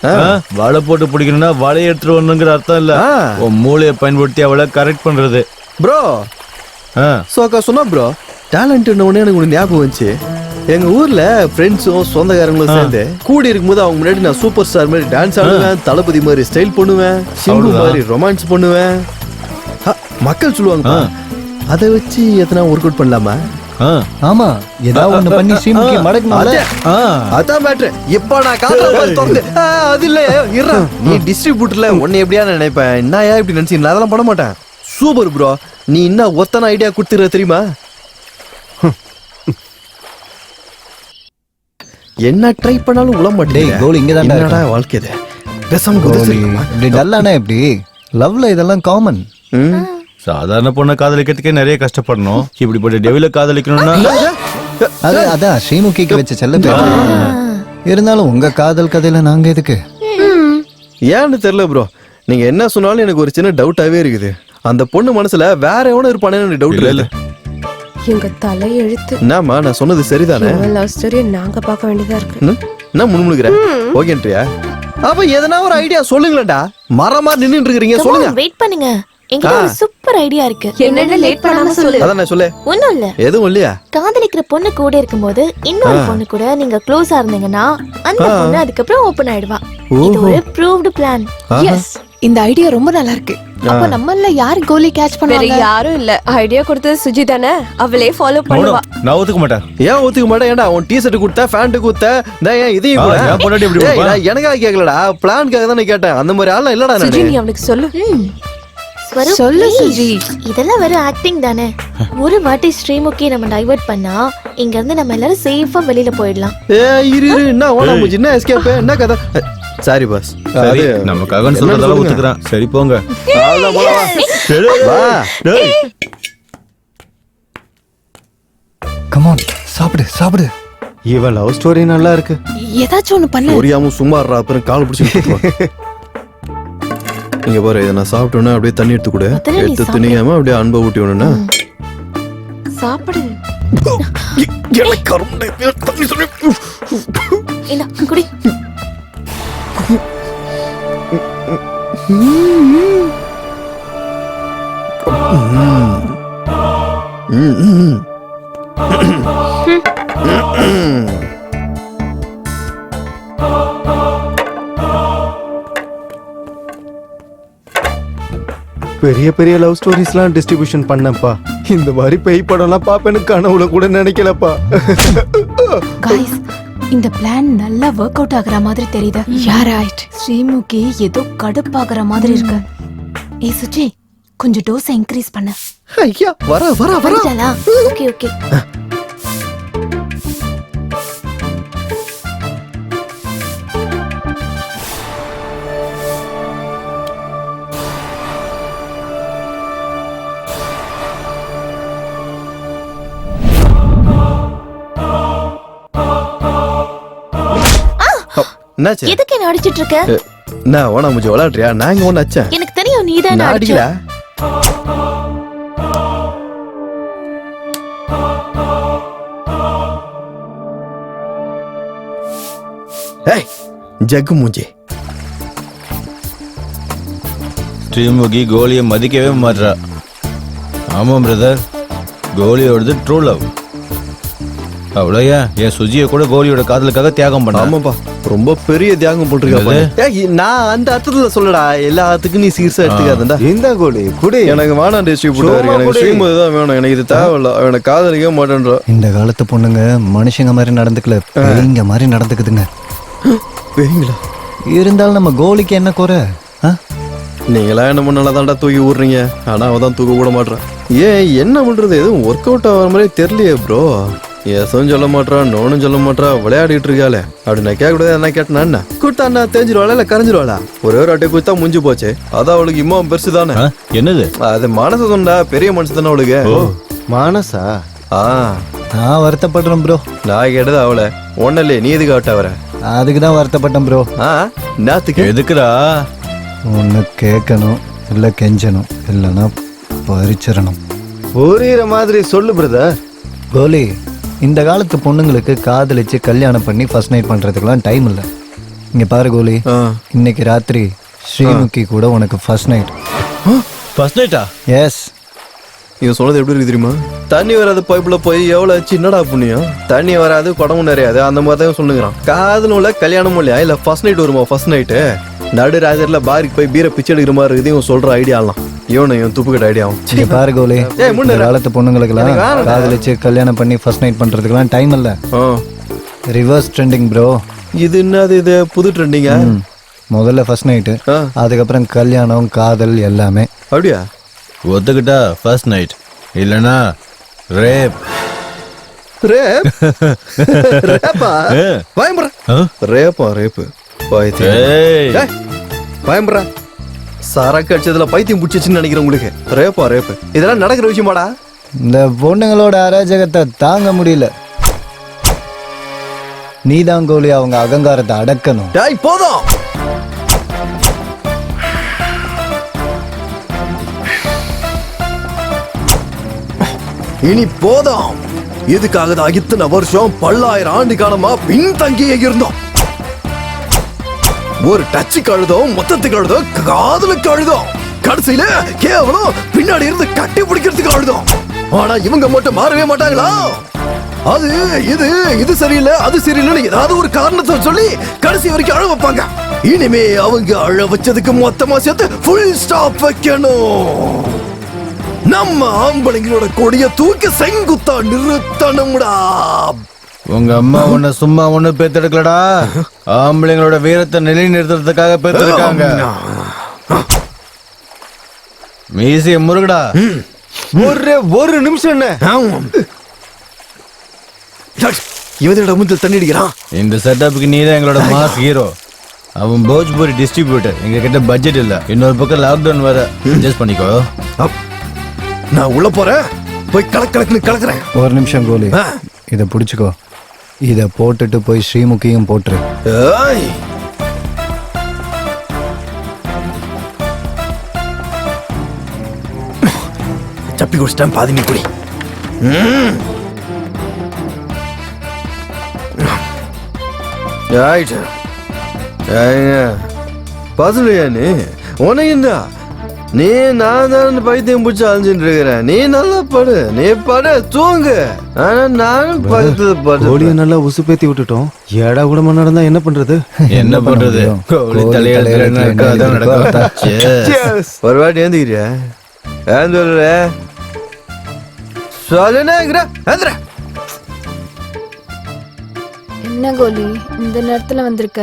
வலை போட்டு பிடிக்கணும்னா வலையை எடுத்துட்டு வரணுங்கிற அர்த்தம் இல்ல. உன் மூளையை பயன்படுத்தி அவளை கரெக்ட் பண்றது.
ப்ரோ சோக்கா சொன்னா ப்ரோ, டேலண்ட் ஒண்ணு எனக்கு ஒண்ணு ஞாபகம் வந்துச்சு. எங்க ஊர்ல ஃப்ரெண்ட்ஸும் சொந்தக்காரங்களும் சேர்ந்து கூடி இருக்கும்போது அவங்க முன்னாடி நான் சூப்பர் ஸ்டார் மாதிரி டான்ஸ் ஆடுவேன், தளபதி மாதிரி ஸ்டைல் பண்ணுவேன், சிம்பு மாதிரி ரொமான்ஸ் பண்ணுவேன். மக்கள் சொல்லுவாங்க, அதை வச்சு எத்தனை ஒர்க் அவுட் பண்ணலாமா?
ஆமா, ஏதாவது ஒண்ணு பண்ணி ஸ்ரீமுகி மடக்கணும்ல.
அதான் மேட்ரு. இப்ப நான் காதல தோந்து அது இல்ல இருறா. நீ டிஸ்ட்ரிபியூட்டர்ல உன்னை எப்படியா நினைப்பேன்? என்ன ஏன் இப்படி நினைச்சு? நான் அதெல்லாம் பண்ண மாட்டேன். சூப்பர் ப்ரோ, நீ என்ன ஒத்தன ஐடியா கொடுத்துற தெரியுமா? என்ன ட்ரை பண்ணாலும் உள்ள மாட்டேன்.
கோலி இங்க தான்
என்னடா வாழ்க்கை இது? பேசாம
கோலி இப்படி டல்லானா எப்படி? லவ்ல இதெல்லாம் காமன்.
சாதாரண பொண்ணை காதலிக்கிறதுக்கே நிறைய கஷ்டப்படணும். இப்படிப்பட்ட டெவில காதலிக்கணும்னா
அதான் ஸ்ரீமுகிக்கு வச்ச செல்ல பேர். இருந்தாலும் உங்க காதல் கதையில நாங்க எதுக்கு?
ஏன்னு தெரியல ப்ரோ. நீங்க என்ன சொன்னாலும் எனக்கு ஒரு சின்ன டவுட்டாவே இருக்குது. அந்த பொண்ணு மனசுல வேற எவனும் இருப்பானே டவுட் இல்ல.
எங்க தலை எழுத்து.
என்னம்மா நான் சொன்னது சரிதானே?
லவ் ஸ்டோரி நாங்க பார்க்க வேண்டியதா இருக்கு.
என்ன முணுமுணுக்குற? ஓகேன்றியா? அப்ப எதனா ஒரு ஐடியா சொல்லுங்களேன்டா. மரமா நின்னுட்டு இருக்கீங்க, சொல்லுங்க.
வெயிட் பண்ணுங்க. என்கிட்ட ஒரு சூப்பர் ஐடியா இருக்கு.
என்னன்னு லேட் பண்ணாம சொல்லு.
அதான் நான் சொல்லு.
ஒண்ணும் இல்ல.
எதுவும் இல்லையா?
காதலிக்கிற பொண்ணு கூட இருக்கும்போது இன்னொரு பொண்ணு கூட நீங்க க்ளோஸா இருந்தீங்கன்னா அந்த பொண்ணு அதுக்கப்புறம் ஓபன் ஆயிடுவா. இது ஒரு ப்ரூவ்டு பிளான்.
எஸ், இந்த ஐடியா ரொம்ப நல்லா இருக்கு. அப்ப நம்மள யார் கோலி கேட்ச்
வேற
பண்ணுவாங்க?
யாரும் இல்ல. ஐடியா கொடுத்தது சுஜி தானே, அவளே ஃபாலோ பண்ணுவா.
நான் ஒத்துக்க மாட்டேன்.
ஏன் ஒத்துக்க மாட்டேன்? ஏன்டா உன் டீ-ஷர்ட் கொடுத்த, பேண்ட் கொடுத்த, நான் ஏன் இதையும் கூட?
என் பொண்டாட்டி எப்படி
ஏய்,
கொடுப்பா?
நான் எனக்காக கேட்கலடா, பிளான்காக தானே கேட்டேன். அந்த மாதிரி ஆளா இல்லடா
சுஜி
நானு.
நீ அவனுக்கு சொல்லு.
ஸ்வரூப்,
சொல்லு
please.
சுஜி.
இதெல்லாம் வெறும் ஆக்டிங் தானே. ஒரு வாட்டி ஸ்ரீமுகி நம்ம டைவர்ட் பண்ணா இங்க இருந்து நம்ம எல்லாரும் சேஃபா வெளியில போயிடலாம்.
ஏய் இரு இரு, என்ன ஓனா மூஞ்சி, என்ன எஸ்கேப், என்ன கதை? Sorry boss.
சரி, நமக்காக சொல்றதெல்லாம் ஒத்துக்கிறேன். சரி போங்க.
அவ்வளவுதான், போலாம். வா.
டேய்.
கமான், சாப்பிடு சாப்பிடு.
இவ லவ் ஸ்டோரி நல்லா இருக்கு.
ஏதாச்சும் ஒண்ணு பண்ணு.
ஒரியாம சும்மா இருடா, அப்புறம் கால் பிடிச்சி. இங்க பாரு, இதை நான் சாப்பிட்டோன்னா அப்படியே தண்ணி எடுத்து கொடு.
முதல்ல நீ
எடுத்து
சாப்பிடு.
திணிக்காம அப்படியே அன்பை ஊட்டி விடணும்னா
சாப்பிடு.
இந்தா குடி.
பெரிய பெரிய லவ் ஸ்டோரிஸ்லாம் டிஸ்ட்ரிபியூஷன் பண்ணப்பா. இந்த மாதிரி பேய் படம்லாம் பாப்பேன்னு கனவுல கூட நினைக்கலப்பா.
गाइस இந்த பிளான் நல்லா வொர்க் அவுட் ஆகுற மாதிரி தெரியுது.
யார் ரைட்?
ஸ்ரீமுகி ஏதோ கடுப்பாகுற மாதிரி இருக்கு. ஏய் சுஜி, கொஞ்சம் டோஸ் இன்க்ரீஸ் பண்ணு.
ஐயா, வர வர வர.
வந்துட்டாளா? Okay okay.
என்னாச்சு?
எதுக்கு என்ன அடிச்சிட்டு இருக்க?
நான் ஓனா மூஞ்சி விளையாடுறியா? நான் இங்க ஒன்னு அச்சேன்.
எனக்கு தெரியும் நீதான்
நான்
அடிச்ச.
அடிக்கல. ஏய், ஜக்கு மூஞ்சி.
ஸ்ரீமுகி கோலியை மதிக்கவே மாட்றா. ஆமா பிரதர், கோலியோடது ட்ரூ லவ். அவ்வளோயா, என் சுஜியை கூட கோலியோட காதலுக்காக தியாகம் பண்ண.
ஆமாப்பா, ரொம்ப பெரிய தியாகம் போட்டிருக்கா. ஏய், நான் அந்த அர்த்தத்துல சொல்லடா, எல்லாத்துக்கும் நீ சீரியஸா எடுத்துக்காதடா. இந்த கோலி குடி. எனக்கு வேணாம் டிஸ்ட்ரிபியூட்டர், எனக்கு ஸ்ரீமுகி தான் வேணும். எனக்கு இது தேவையில்ல. அவனை காதலிக்க மாட்டேன்றா.
இந்த காலத்து பொண்ணுங்க மனுஷங்க மாதிரி நடந்துக்கல, பேய்ங்க மாதிரி நடந்துக்குதுங்க.
பேய்ங்களா?
இருந்தாலும் நம்ம கோலிக்கு என்ன குறை?
நீங்களா என்ன பண்ணால தான்டா தூக்கி விடுறீங்க, ஆனா அவதான் தூக்க கூட மாட்டான். ஏன் என்ன பண்றது, எதுவும் ஒர்க் அவுட் ஆகிற மாதிரி தெரியலையே ப்ரோ. எசும் சொல்ல மாட்டான், நோனும் சொல்ல மாட்டான், விளையாடிட்டு இருக்காளே. அப்படி நான் கேட்க கூடாது. என்ன கேட்டேன்னா என்ன கொடுத்தா என்ன தெரிஞ்சிருவாளா இல்ல கரைஞ்சிருவாளா? ஒரே ஒரு அட்டை கொடுத்தா முடிஞ்சு போச்சு. அதான் அவளுக்கு இம்மா பெருசு தானே.
என்னது
அது மனசு தான்டா, பெரிய மனசு தானே அவளுக்கு. மனசா?
நான் வருத்தப்படுறேன் ப்ரோ.
நான் கேட்டது அவளை ஒன்னும் இல்லையே, நீ எதுக்கு ஆட்ட வர?
அதுக்கு தான் வருத்தப்பட்டேன் ப்ரோ.
நாத்துக்கு
எதுக்குடா?
ஒன்று கேட்கணும், இல்லை கெஞ்சணும், இல்லைன்னா பறிச்சிடணும்.
புரியுற மாதிரி சொல்லு பிரதர்.
கோலி, இந்த காலத்து பொண்ணுங்களுக்கு காதலிச்சு கல்யாணம் பண்ணி ஃபர்ஸ்ட் நைட் பண்றதுக்குலாம் டைம் இல்லை. இங்க பாரு கோலி, இன்னைக்கு ராத்திரி ஸ்ரீமுகி கூட உனக்கு ஃபர்ஸ்ட் நைட்.
ஃபர்ஸ்ட் நைட்டா?
எஸ்.
இவன் சொன்னது எப்படி இருக்கு தெரியுமா? தண்ணி வராது பைப்புல போய் எவ்வளவு சின்னடா புண்ணியம். தண்ணி வராது, குடமும் நிறையாது, அந்த மாதிரி தான் சொல்லுங்கிறான். காதலும் இல்ல, கல்யாணமும் இல்லையா? இல்ல ஃபர்ஸ்ட் நைட் வருமா? ஃபர்ஸ்ட் நைட்டு நடு ராஜர்ல பாருக்கு போய் பீரை பிச்சை எடுக்கிற மாதிரி இருக்குது. இவன் சொல்ற ஐடியாலாம் இவன் துப்பு கட்ட ஐடியாவும்.
இங்க பாரு கோலி, இந்த காலத்து பொண்ணுங்களுக்குலாம் காதலிச்சு கல்யாணம் பண்ணி ஃபர்ஸ்ட் நைட் பண்றதுக்குலாம் டைம் இல்லை. Reverse trending bro.
இது என்னது, இது புது ட்ரெண்டிங்கா?
முதல்ல ஃபர்ஸ்ட் நைட்டு, அதுக்கப்புறம் கல்யாணம், காதல் எல்லாமே.
அப்படியா?
ஒத்துக்கிட்டா ஃபர்ஸ்ட் நைட், இல்லனா ரேப்.
ரேப்? ரேப்பா? பயம்புற ரேப்பா? ரேப்பு பயம்புற சரக்கு அடிச்சதுல பைத்தியம் பிடிச்சிச்சுன்னு நினைக்கிறேன் உங்களுக்கு. ரேப்பா? ரேப்பு இதெல்லாம் நடக்கிற விஷயமாடா?
இந்த பொண்ணுங்களோட அராஜகத்தை தாங்க முடியல. நீதான் கோலி அவங்க அகங்காரத்தை அடக்கணும்.
போதும். இனி போதும். இதுக்காக தான் இத்தனை வருஷம் பல்லாயிரம் ஆண்டு காலமா பின்தங்கியே இருந்தோம். ஒரு டச்சுக்கு அழுதோம், மொத்தத்துக்கு அழுதோம், காதலுக்கு அழுதோம், கடைசியில கேவலம் பின்னாடி இருந்து கட்டி பிடிக்கிறதுக்கு அழுதும். ஆனா இவங்க மட்டும் மாறவே மாட்டாங்களா? அது இது சரியில்லை, அது சரியில்லைன்னு ஏதாவது ஒரு காரணத்தை சொல்லி கடைசி வரைக்கும் அழ வைப்பாங்க. இனிமே அவங்க அழ வச்சதுக்கு மொத்தமா சேர்த்து ஃபுல் ஸ்டாப் வைக்கணும். நம்ம ஆம்பளைங்களோட கொடிய தூக்கி செங்குத்தா நிறுத்தணும்டா.
உங்க அம்மா உன்னை சும்மா ஒண்ணு பேத்தெடுக்கலடா. ஆம்பளைங்களோட வீரத்தை நிலைநிறுத்துறதுக்காக பேத்தெடுக்காங்க. மீசிய முருகடா.
ஒரு நிமிஷம் என்ன இவனோட முந்தில் தண்ணி அடிக்கிறான்.
இந்த செட்டப்புக்கு நீ தான் எங்களோட மாஸ் ஹீரோ. அவன் போஜ்பூரி டிஸ்ட்ரிபியூட்டர். எங்க கிட்ட பட்ஜெட் இல்ல. இன்னொரு பக்கம் லாக்டவுன் வர அட்ஜஸ்ட் பண்ணிக்கோ.
நான் உள்ள போறேன், போய் கலக்கலக்குன்னு கலக்குறேன்.
ஒரு நிமிஷம் கோலி, இதை பிடிச்சிக்கோ. இதை போட்டுட்டு போய் ஸ்ரீமுகியும் போட்டுரு.
சப்பி குடிச்சிட்டேன், பாதி நீ குடி.
பசலையா நீ உனக்கு நீ நான் தான் பைத்தியம் பிடிச்சி அழிஞ்சுட்டு இருக்கிறேன். நீ நல்லா படு, நீ படு, தூங்கு. ஆனா நானும் பக்கத்துல படு.
கோழியை நல்லா உசுப்பேத்தி விட்டுட்டோம். ஏடா கூடமா நடந்தா என்ன பண்றது?
என்ன பண்றது?
ஒரு வாட்டி ஏந்துக்கிறியா? ஏந்து சொல்லுற
என்ன கோலி இந்த நேரத்துல வந்திருக்க?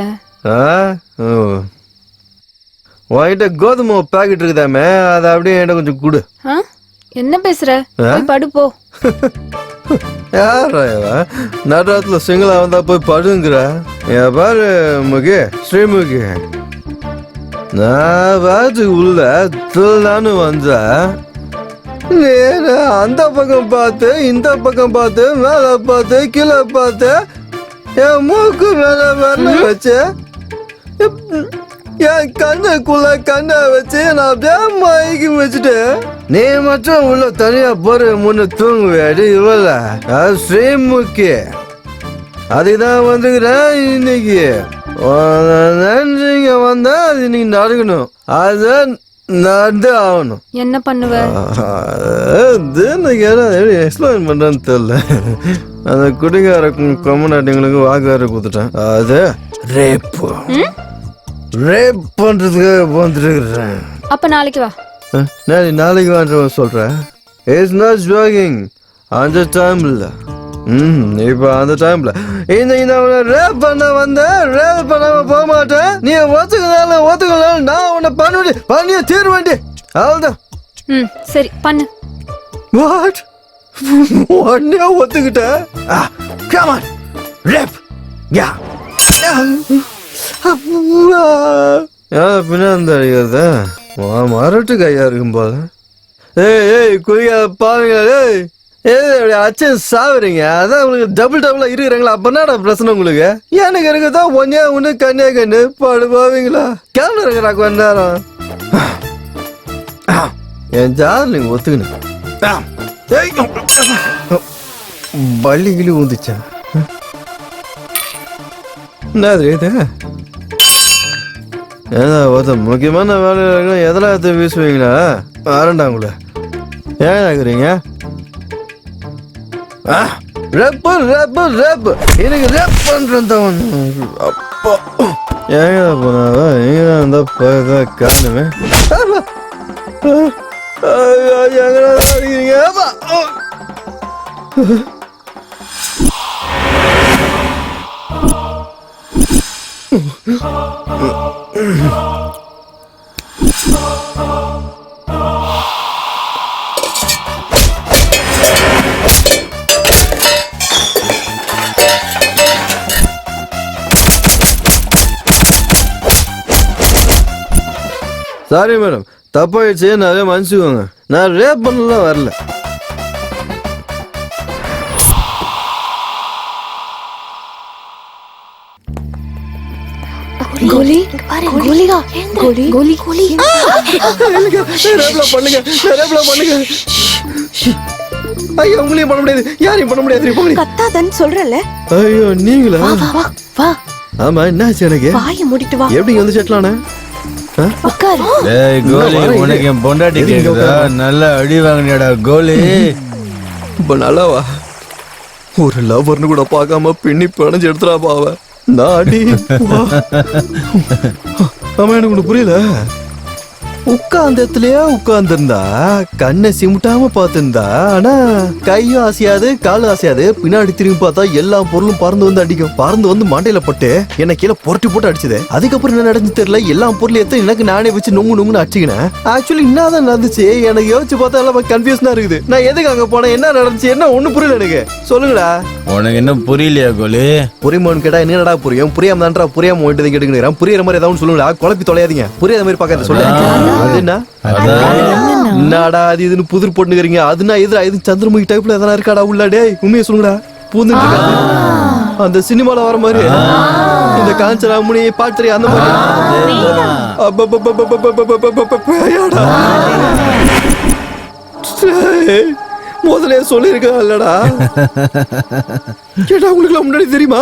உன்கிட்ட கோதுமை பாக்கெட் இருக்குதாமே, அதை அப்படியே என்கிட்ட கொஞ்சம் கொடு.
என்ன பேசுற? போய் படு போ.
யாரா நடுராத்துல சிங்களா வந்தா போய் படுங்கிற? பாரு முகே, ஸ்ரீமுகி, நான் பாத்துக்கு உள்ள திருநானு வந்தா அந்த பக்கம் பார்த்து இந்த பக்கம் பார்த்து மேல பார்த்து கீழே பார்த்து என் மூக்கு மேல மேல வச்சு என் கண்ணுக்குள்ள கண்ணை வச்சு நான் அப்படியே மயக்கி வச்சுட்டு நீ மட்டும் உள்ள தனியா போற முன்ன தூங்குவேடி. இவள அது ஸ்ரீமுகி, அதுதான் வந்துக்கிறேன் இன்னைக்கு. நன்றிங்க வந்தா அது இன்னைக்கு நடக்கணும், அது நடந்து ஆகணும்.
என்ன பண்ணுவ?
எக்ஸ்பிளைன் பண்றேன்னு தெரியல. அந்த குடிகார கம்யூனிட்டிங்களுக்கு வாக்குகார கொடுத்துட்டேன். அது ரேப்பு ரேப் பண்றதுக்காக வந்துருக்கிறேன்.
அப்ப நாளைக்கு வா.
நாளைக்கு வான்றவன் சொல்றேன். It's not jogging. அந்த டைம்ல இப்ப அந்த டைம்ல ரேப் பண்ண வந்த ரேப் பண்ணாம போக மாட்டேன். நீ ஒத்துக்கலாம் நான் உன்னை பண்ணிய தீர்வேண்டி. அவ்வளவுதான்.
சரி பண்ணு.
வாட்? உடனே ஒத்துக்கிட்டேன். Come on rape. யா பின்னாடி அடிக்கிறத மரட்டு கையா இருக்கும் போல. ஏய் குடிக்காத பாருங்களா, அச்சு சாவுறீங்க. அதான் உங்களுக்கு டபுளா இருக்கிறாங்களா? அப்பனாடா பிரச்சனை உங்களுக்கு? எனக்கு இருக்குதான் ஒன்னே ஒண்ணு கண்ணே கண்ணு படுபாவீங்களா? கேமரா இருக்கிறா கொஞ்ச நேரம். என் ஜார் நீங்க ஒத்துக்கணும். பள்ளி கிளி ஊந்துச்சா? என்னது இது? ஏதா ஒருத்தர் முக்கியமான வேலை எதெல்லாம் எடுத்து வீசுவீங்களா? வரண்டா உங்களை ஏன் ஆகுறீங்க? ரேப்பு ரேப்பு ரேப்பு எனக்கு ரேப் பண்றேன். அப்பா ஏங்க போனாவா? எங்க இருந்தா காணுமே. அடிக்கிறீங்க. சாரி மேடம், தப்பாயிடுச்சு, நிறைய மன்னிச்சுக்கோங்க. நான் ரேப் பண்ணலாம் வரல.
கோலி கோலிகா கோலி கோலி கோலி
பண்ணுங்க பண்ணுங்க. ஐயோ உங்களையும் பண்ண முடியாது, யாரையும் பண்ண முடியாது.
கத்தாதன்னு சொல்றல.
ஐயோ நீங்களா?
வா வா வா.
ஆமா என்னாச்சு? எனக்கு
வாயை மூடிட்டு வா.
எப்படி வந்து செட்டலானே?
உட்காரு.
டேய் கோலி, உனக்கு என் பொண்டாட்டி கேக்குதா? நல்லா அடி வாங்கினியாடா கோலி.
இப்ப நல்லாவா? ஒரு லவ்வர்னு கூட பார்க்காம பின்னி பிணைஞ்சு எடுத்துடா பாவ. நான் அடி ஆமா, எனக்கு ஒண்ணு புரியல. உட்கார்ந்த இடத்துலயே உட்கார்ந்துருந்தா கண்ணை சிமிட்டாம பார்த்திருந்தா, ஆனா கையும் அசையாது காலும் அசையாது. பின்னாடி திரும்பி பார்த்தா எல்லா பொருளும் பறந்து வந்து அடிக்கும். பறந்து வந்து மண்டையில பட்டு என்ன கீழே புரட்டி போட்டு அடிச்சது. அதுக்கப்புறம் என்ன நடந்து தெரியல. எல்லா பொருளும் எடுத்து எனக்கு நானே வச்சு நொங்கு நொங்குன்னு அடிச்சுக்கினேன். ஆக்சுவலி என்னதான் நடந்துச்சு எனக்கு யோசிச்சு பார்த்தா எல்லாம் கன்ஃபியூஷனா இருக்குது. நான் எதுக்கு அங்க போனேன், என்ன நடந்துச்சு, என்ன ஒண்ணும் புரியல எனக்கு. சொல்லுங்கடா.
உனக்கு என்ன புரியலையா கோலி?
புரியுமான்னு கேட்டா என்னடா புரியும்? புரியாம தான்டா புரியாம வேண்டியது கேட்டுக்கிறேன். புரியுற மாதிரி ஏதாவது சொல்லுங்களா, குழப்பி தொலையாதீங்க. புரியாத மாதிரி பார்க்காத சொல்லுங்க. அது என்ன என்னடா அது இதுன்னு புதிர் போட்டுக்கிறீங்க? அதுனா இது சந்திரமுகி டைப்ல எதனா இருக்காடா உள்ள? டேய் உண்மையை சொல்லுங்கடா. பூந்து அந்த சினிமால வர மாதிரி இந்த காஞ்சனா முனி பாட்டு அந்த மாதிரி முதலே சொல்லிருக்கா இல்லடா? கேட்டா உங்களுக்கு முன்னாடி தெரியுமா?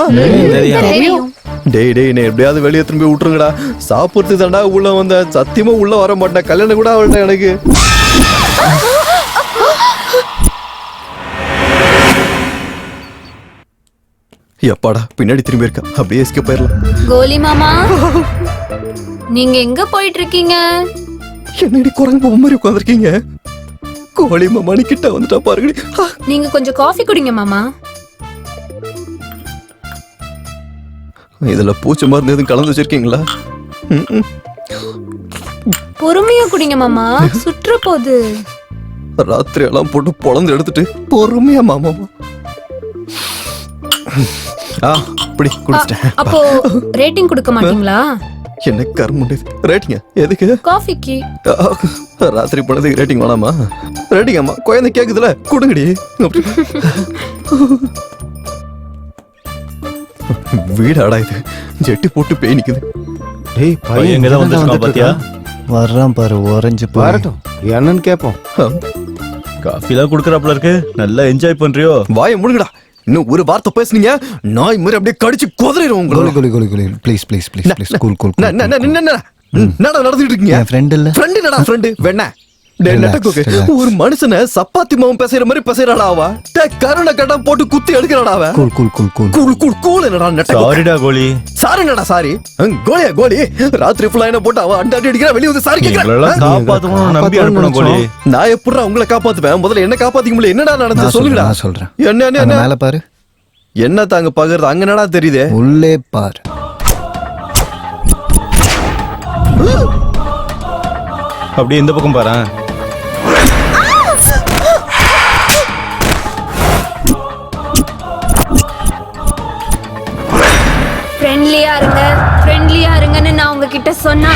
டேய் என்ன எப்படியாவது வெளியே திரும்பி விட்டுருங்கடா. சாப்பிடுறது தாண்டா உள்ள வந்த, சத்தியமா உள்ள வர மாட்டேன். கல்யாணம் கூட அவள்கிட்ட எனக்கு. எப்பாடா பின்னாடி திரும்பி இருக்கா, அப்படியே எஸ்கேப் போயிடலாம்.
கோலி மாமா, நீங்க எங்க போயிட்டு இருக்கீங்க?
என்னடி குரங்கு பொம்மை மாதிரி உட்காந்துருக்கீங்க? கோழி மாமா நீ கிட்ட வந்துட்டா பாருங்க.
நீங்க கொஞ்சம் காஃபி குடிங்க மாமா.
இதுல பூச்சி மருந்து எதுவும் கலந்து வச்சிருக்கீங்களா?
பொறுமையா குடிங்க மாமா, சுற்ற போகுது.
ராத்திரி எல்லாம் போட்டு பொழந்து எடுத்துட்டு பொறுமையா மாமா. இப்படி குடிச்சிட்டேன்.
அப்போ ரேட்டிங் கொடுக்க மாட்டீங்களா?
என்ன கருமுண்டு ரேட்டிங்க எதுக்கு?
காஃபிக்கு.
ராத்திரி போனதுக்கு ரேட்டிங் வேணாமா? ரேட்டிங் அம்மா குழந்தை கேக்குதுல, கொடுங்கடி. வீடாடா இது, ஜெட்டி போட்டு பேய் நிக்குது.
டேய்
பையன் எங்க தான் வந்திருக்கான் பாத்தியா?
வர்றான் பாரு, ஓரஞ்சு
வரட்டும், என்னன்னு கேப்போம்.
காஃபிலாம் குடுக்கறாப்ல இருக்கு. நல்லா என்ஜாய் பண்றியோ?
வாயை முடுங்கடா. இன்னும் ஒரு வார்த்தை பேசுனீங்க நாய் மாதிரி அப்படியே கடிச்சு குதறிடுவோம் உங்களை.
கோலி please please please please cool cool.
என்னடா நடந்துட்டு இருக்கீங்க?
என் ஃப்ரெண்ட் இல்ல.
ஃப்ரெண்ட் என்னடா ஃப்ரெண்ட்? வேணா ஒரு மனுஷனை சப்பாத்தி மாவும் பேசுற மாதிரி பேசுறாடா அவ. கருணை கட்டம் போட்டு குத்தி எடுக்கிறாடா அவ.
Cool cool cool cool
cool cool cool. என்னடா நெட்ட?
சாரிடா கோலி.
சாரி என்னடா சாரி? கோலியா கோலி ராத்திரி ஃபுல்லா என்ன போட்டு அவ அண்டாடி அடிக்கிறா, வெளிய வந்து சாரி கேக்குறா.
காப்பாத்தணும் நம்பி அனுப்பணும் கோலி.
நான் எப்படிடா உங்களை காப்பாத்துவேன்? முதல்ல என்ன காப்பாத்திக்க முடியல. என்னடா நடந்துச்சு சொல்லுங்கடா.
நான் சொல்றேன்.
என்ன
மேல பாரு.
என்ன தாங்க பாக்குறது? அங்க என்னடா தெரியுது?
உள்ளே பாரு.
அப்படியே இந்த பக்கம் பாரு.
ஃப்ரெண்ட்லியா இருங்கன்னு நான் உங்ககிட்ட சொன்னா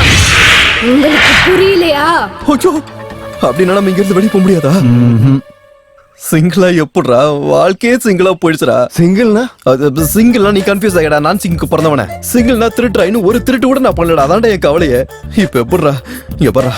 உங்களுக்கு புரியலையா?
அப்படின்னா நம்ம இங்க இருந்து வெளியே போக முடியாதா? சிங்கிளா எப்படிரா வாழ்க்கையே சிங்கிளா போயிடுச்சுடா.
சிங்கிள்னா
சிங்கிள்னா நீ கன்ஃபியூஸ் ஆகிடா. நான் சிங்குக்கு பிறந்தவனே. சிங்கிள்னா திருட்டுறா. இன்னும் ஒரு திருட்டு கூட நான் பண்ணலடா. அதான்டா என் கவலையே. இப்ப எப்படிரா இங்க பாரு,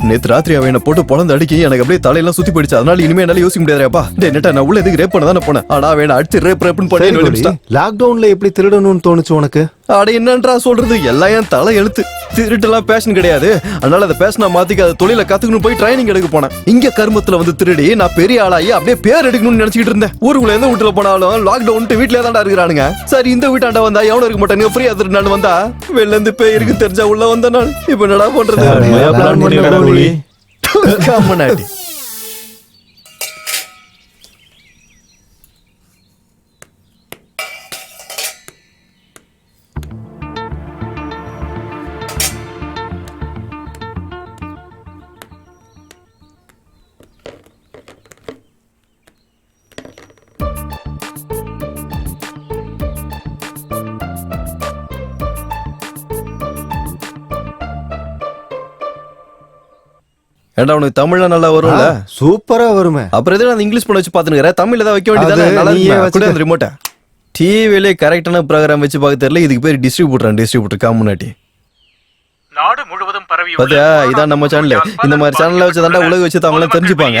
நேத்து ராத்திரி அவன் என்ன போட்டு பொழந்து அடிக்கி எனக்கு அப்படியே தலையெல்லாம் சுத்தி போயிடுச்சு. அதனால இனிமே என்னால யோசிக்க முடியாதுப்பா. நெட்டா நான் உள்ள எதுக்கு ரேப் பண்ண தானே போனேன். ஆனா அவன் அடிச்சு ரேப்னு பண்ணி
லாக்டவுன்ல எப்படி திருடணும்னு தோணுச்சு உனக்கு?
அட என்னன்றா சொல்றது, எல்லாம் என் தலை எழுத்து. திருட்டுலாம் பேஷன் கிடையாது. அதனால அதை பேஷனா மாத்திக்க அதை தொழில கத்துக்கணும் போய் ட்ரைனிங் எடுக்க போனேன். இங்க கருமத்துல வந்து திருடி நான் பெரிய ஆளாயி அப்படியே பேர் எடுக்கணும்னு நினைச்சிட்டு இருந்தேன். ஊருக்குள்ள எந்த வீட்டுல போனாலும் லாக்டவுன் வீட்டுல தான்டா இருக்கிறானுங்க. சரி இந்த வீட்டாண்ட வந்தா எவனும் இருக்க மாட்டானுங்க, ஃப்ரீயா திருடான்னு வந்தா வெளில இருந்து பேய் இருக்கு தெரிஞ்சா உள்ள வந்த நான் இப்ப என்னடா பண்றது? காமனாட்டி ஏண்டா உனக்கு தமிழ்ல நல்லா வரும்ல?
சூப்பரா வருமே.
அப்புறம் எதுக்கு நான் இங்கிலீஷ் பண்ண வச்சு பாத்துக்கிறேன்? தமிழ்ல தான் வைக்க வேண்டியதானே? நல்லா ரிமோட்டா டிவிலே கரெக்டான ப்ரோக்ராம் வச்சு பார்க்க தெரியல. இதுக்கு பேர் டிஸ்ட்ரிபியூட்டர் காமுனாட்டி.
நாடு முழுவதும் பரவி
பாத்தியா, இதான் நம்ம சேனல். இந்த மாதிரி சேனல்ல வச்சு தாண்டா உலக வச்சு தமிழ்ல தெரிஞ்சுப்பாங்க.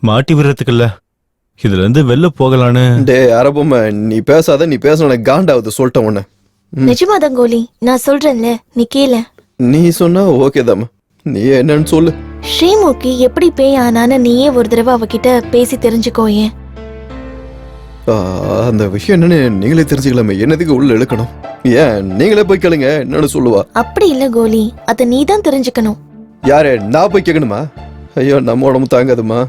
மாட்டி விடுறதுக்கு இல்ல, இதுல இருந்து வெளில போகலான்னு.
டேய் அரபொம்மை, நீ பேசாத, நீ பேச காண்டாவது சொல்லிட்டேன் உன்ன.
நிஜமாதான் கோலி, நான் சொல்றேன்ல, நீ கேள.
நீ சொன்னா ஓகே தாம்மா, நீ என்னன்னு சொல்லு.
ஸ்ரீமுகி எப்படி பேய் ஆனான்னு நீயே ஒரு தடவை அவகிட்ட பேசி தெரிஞ்சுக்கோ. ஏன்
அந்த விஷயம் என்னன்னு நீங்களே தெரிஞ்சுக்கலாமே, என்னதுக்கு உள்ள இழுக்கணும்? ஏன் நீங்களே போய் கேளுங்க, என்னன்னு சொல்லுவா.
அப்படி இல்ல கோலி, அத நீ தான் தெரிஞ்சுக்கணும்.
யாரு, நான் போய் கேட்கணுமா? ஐயோ, நம்ம உடம்பு தாங்காதுமா.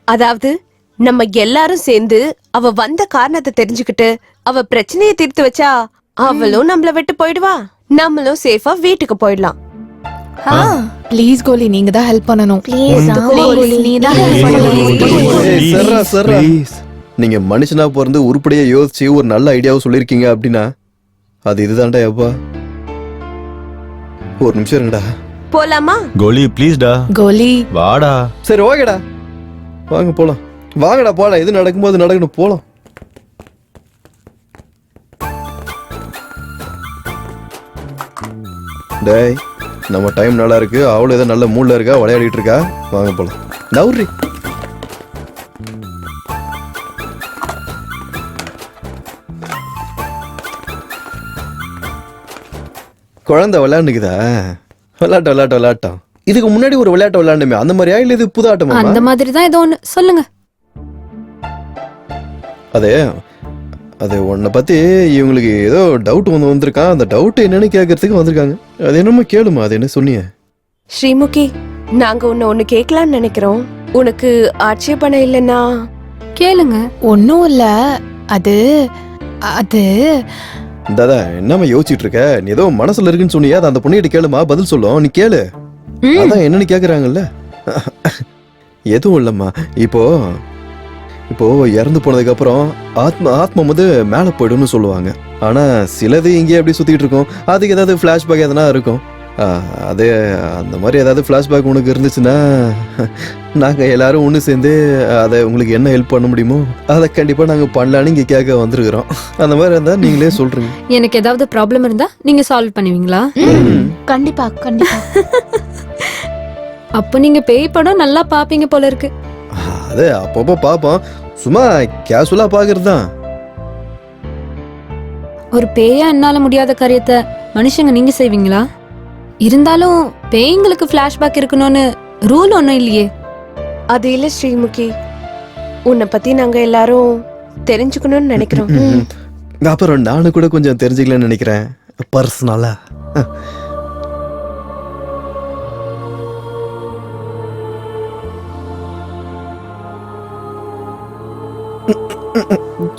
அதாவது நம்ம எல்லாரும் சேர்ந்து அவ வந்த காரணத்தை தெரிஞ்சுக்கிட்டு அவ பிரச்சனையை தீர்த்து வச்சா அவளும் நம்மள விட்டு போயிடுவா, நம்மளும் சேஃபா வீட்டுக்கு போயிடலாம்.
ப்ளீஸ் கோலி, நீங்க தான் ஹெல்ப் பண்ணணும்.
ப்ளீஸ்
நீ தான் help பண்ணணும்.
ஏய், சர்ரா, சர்ரா. நீங்க மனுஷனா பிறந்து உருப்படியா யோசிச்சு ஒரு நல்ல ஐடியாவை சொல்லிருக்கீங்க அப்படின்னா அது இதுதான்டா. எப்பா ஒரு நிமிஷம் இருங்கடா.
போலாமா?
கோலி ப்ளீஸ் டா.
கோலி
வாடா.
சரி ஓகேடா, வாங்க போலாம். வாங்கடா போலாம், எது நடக்கும்போது நடக்கணும், போலாம். டேய், நம்ம டைம் நல்லா இருக்கு, அவளும் ஏதோ நல்ல மூட்ல இருக்கா, விளையாடிட்டு இருக்கா. வாங்க போலாம். நவுரி. குழந்தை விளையாண்டுக்குதா? விளையாட்டம். இதுக்கு முன்னாடி ஒரு விளையாட்டு விளையாண்டுமே, அந்த மாதிரியா இல்ல இது புது ஆட்டமா?
அந்த மாதிரி தான் ஏதோ ஒண்ணு சொல்லுங்க.
அது உன்னை பத்தி இவங்களுக்கு ஏதோ டவுட் வந்திருக்கான். அந்த டவுட் என்னன்னு கேட்கறதுக்கு வந்திருக்காங்க. அது என்னமோ கேளுமா, அது என்ன சொன்னீங்க?
ஸ்ரீமுகி, நாங்க ஒண்ணு கேட்கலாம்னு நினைக்கிறோம். உனக்கு ஆட்சேபணம் இல்லைன்னா
கேளுங்க.
ஒன்னும் இல்ல, அது அது
தாதா, என்னமா யோசிச்சுட்டு இருக்க? நீ ஏதோ மனசுல இருக்குன்னு சொன்னியா, அது அந்த பொண்ணிட்ட கேளுமா, பதில் சொல்லும். நீ கேளு. அதான் என்னன்னு கேக்குறாங்கல்ல. எதுவும் இல்லம்மா, இப்போ இறந்து போனதுக்கு அப்புறம் ஆத்மா வந்து மேல போயிடும்னு சொல்லுவாங்க. ஆனா சிலது இங்கே எப்படி சுத்திட்டு இருக்கும், அதுக்கு ஏதாவது பிளாஷ்பேக் எதனா இருக்கும். அது அந்த மாதிரி ஏதாவது பிளாஷ்பேக் உனக்கு இருந்துச்சுன்னா நாங்க எல்லாரும் ஒன்று சேர்ந்து அதை உங்களுக்கு என்ன ஹெல்ப் பண்ண முடியுமோ அதை கண்டிப்பா நாங்க பண்ணலான்னு இங்க கேட்க வந்திருக்கிறோம். அந்த மாதிரி இருந்தா நீங்களே சொல்றீங்க.
எனக்கு ஏதாவது ப்ராப்ளம் இருந்தா நீங்க சால்வ் பண்ணுவீங்களா?
கண்டிப்பா கண்டிப்பா.
அப்போ நீங்க பேய் படம் நல்லா பாப்பீங்க போல இருக்கு.
அது அப்பப்போ பாப்போம், சும்மா கேஷுவலா பாக்குறது தான்.
ஒரு பேயா என்னால முடியாத காரியத்தை மனுஷங்க நீங்க செய்வீங்களா? இருந்தாலும் பேய்ங்களுக்கு பிளாஷ்பேக் இருக்கணும்னு ரூல் ஒன்றும் இல்லையே.
அது இல்ல ஸ்ரீமுகி, உன்னை பத்தி நாங்க எல்லாரும் தெரிஞ்சுக்கணும்னு நினைக்கிறோம்.
அப்புறம் நானும் கூட கொஞ்சம் தெரிஞ்சுக்கலன்னு நினைக்கிறேன், பர்சனலா.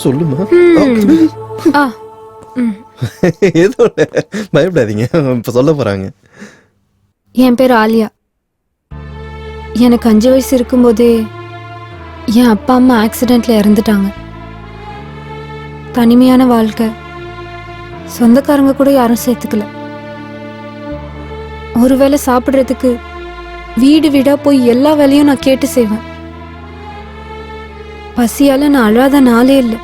சொல்லுமா. ஏதோ பயப்படாதீங்க, இப்ப சொல்ல போறாங்க.
என் பேர் ஆலியா. எனக்கு 5 வயசு இருக்கும்போதே என் அப்பா அம்மா ஆக்சிடென்ட்ல இறந்துட்டாங்க. தனிமையான வாழ்க்கை, சொந்தக்காரங்க கூட யாரும் சேர்த்துக்கல. ஒருவேளை சாப்பிட்றதுக்கு வீடு வீடா போய் எல்லா வேலையும் நான் கேட்டு செய்வேன். பசியால நான் அழாத நாளே இல்லை.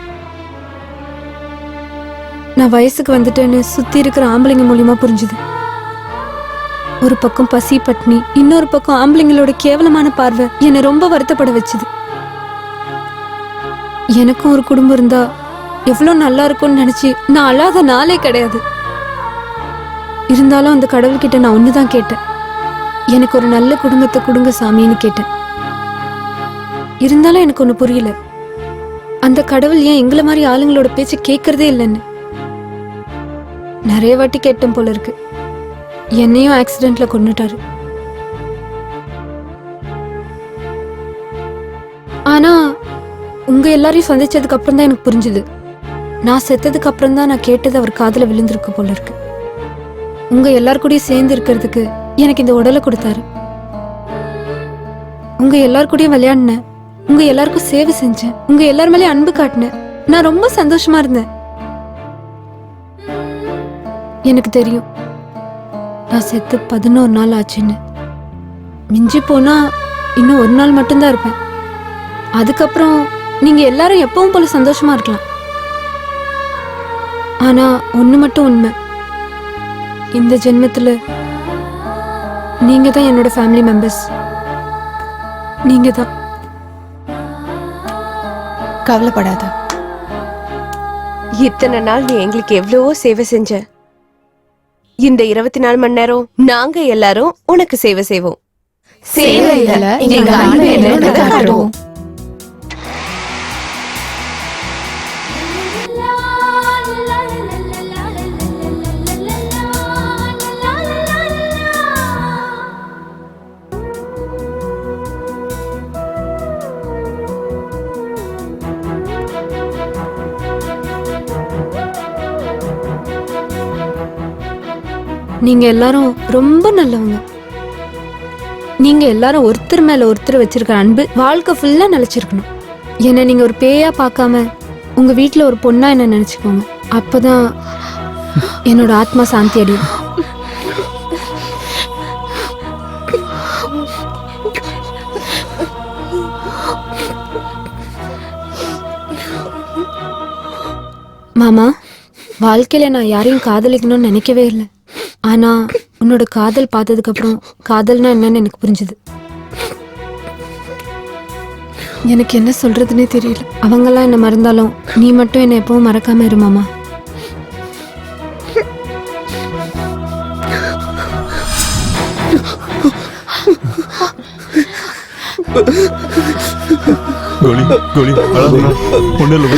நான் வயசுக்கு வந்துட்டேன்னு சுத்தி இருக்கிற ஆம்பளைங்க மூலியமா புரிஞ்சுது. ஒரு பக்கம் பசி பட்னி, இன்னொரு பக்கம் ஆம்பளைங்களோட கேவலமான பார்வை என்னை ரொம்ப வருத்தப்பட வச்சுது. எனக்கும் ஒரு குடும்பம் இருந்தா எவ்வளவு நல்லா இருக்கும்னு நினைச்சு நான் அழாத நாளே கிடையாது. இருந்தாலும் அந்த கடவுள்கிட்ட நான் ஒண்ணுதான் கேட்டேன், எனக்கு ஒரு நல்ல குடும்பத்தை கொடுங்க சாமின்னு கேட்டேன். இருந்தாலும் எனக்கு ஒண்ணு புரியல, அந்த கடவுள் ஏன் எங்களை மாதிரி ஆளுங்களோட பேச்ச கேட்கறதே இல்லைன்னு. நிறைய வாட்டி கேட்டேன் போல இருக்கு. என்னையும் ஆக்சிடென்ட்ல கொன்னுட்டாரு. ஆனா உங்க எல்லாரையும் சந்திச்சதுக்கு அப்புறம் தான் எனக்கு புரிஞ்சுது, நான் செத்ததுக்கு அப்புறம் தான் நான் கேட்டது அவர் காதுல விழுந்திருக்கு போல இருக்கு. உங்க எல்லார் கூடயும் சேர்ந்து இருக்கிறதுக்கு எனக்கு இந்த உடலை கொடுத்தாரு. உங்க எல்லார் கூடயும் விளையாடினேன், உங்க எல்லாருக்கும் சேவை செஞ்சேன், உங்க எல்லார் மேலேயும் அன்பு காட்டினேன். நான் ரொம்ப சந்தோஷமா இருந்தேன். எனக்கு தெரியும் நான் செத்து 11 நாள் ஆச்சுன்னு. மிஞ்சி போனா இன்னும் 1 நாள் மட்டும்தான் இருப்பேன். அதுக்கப்புறம் நீங்க எல்லாரும் எப்பவும் போல சந்தோஷமா இருக்கலாம். ஆனா ஒண்ணு மட்டும் உண்மை, இந்த ஜென்மத்துல நீங்க தான் என்னோட ஃபேமிலி மெம்பர்ஸ். நீங்க தான்
கவலைப்படாத.
இத்தனை நாள் நீ எங்களுக்கு எவ்வளவோ சேவை செஞ்ச. இந்த 24 மணி நேரம் நாங்க எல்லாரும் உனக்கு சேவை செய்வோம்.
சேவையில எங்க அன்பு என்னன்றதை காட்டுவோம்.
நீங்க எல்லாரும் ரொம்ப நல்லவங்க. நீங்க எல்லாரும் ஒருத்தர் மேல ஒருத்தர் வச்சிருக்கிற அன்பு வாழ்க்கை ஃபுல்லா நிலைச்சிருக்கணும். என்ன நீங்க ஒரு பேயா பார்க்காம உங்க வீட்டுல ஒரு பொண்ணா என்ன நினைச்சுக்கோங்க. அப்பதான் என்னோட ஆத்மா சாந்தி அடையும். மாமா, வாழ்க்கையில நான் யாரையும் காதலிக்கணும்னு நினைக்கவே இல்லை. ஆனா உன்னோட காதல் பார்த்ததுக்கு அப்புறம் காதல்னா என்னன்னு எனக்கு புரிஞ்சுது. எனக்கு என்ன சொல்றதுன்னே தெரியல. அவங்கெல்லாம் என்ன மறந்தாலும் நீ மட்டும் என்ன எப்பவும் மறக்காம இரு மாமா.
கோலி கோலி ஒண்ணு இல்லை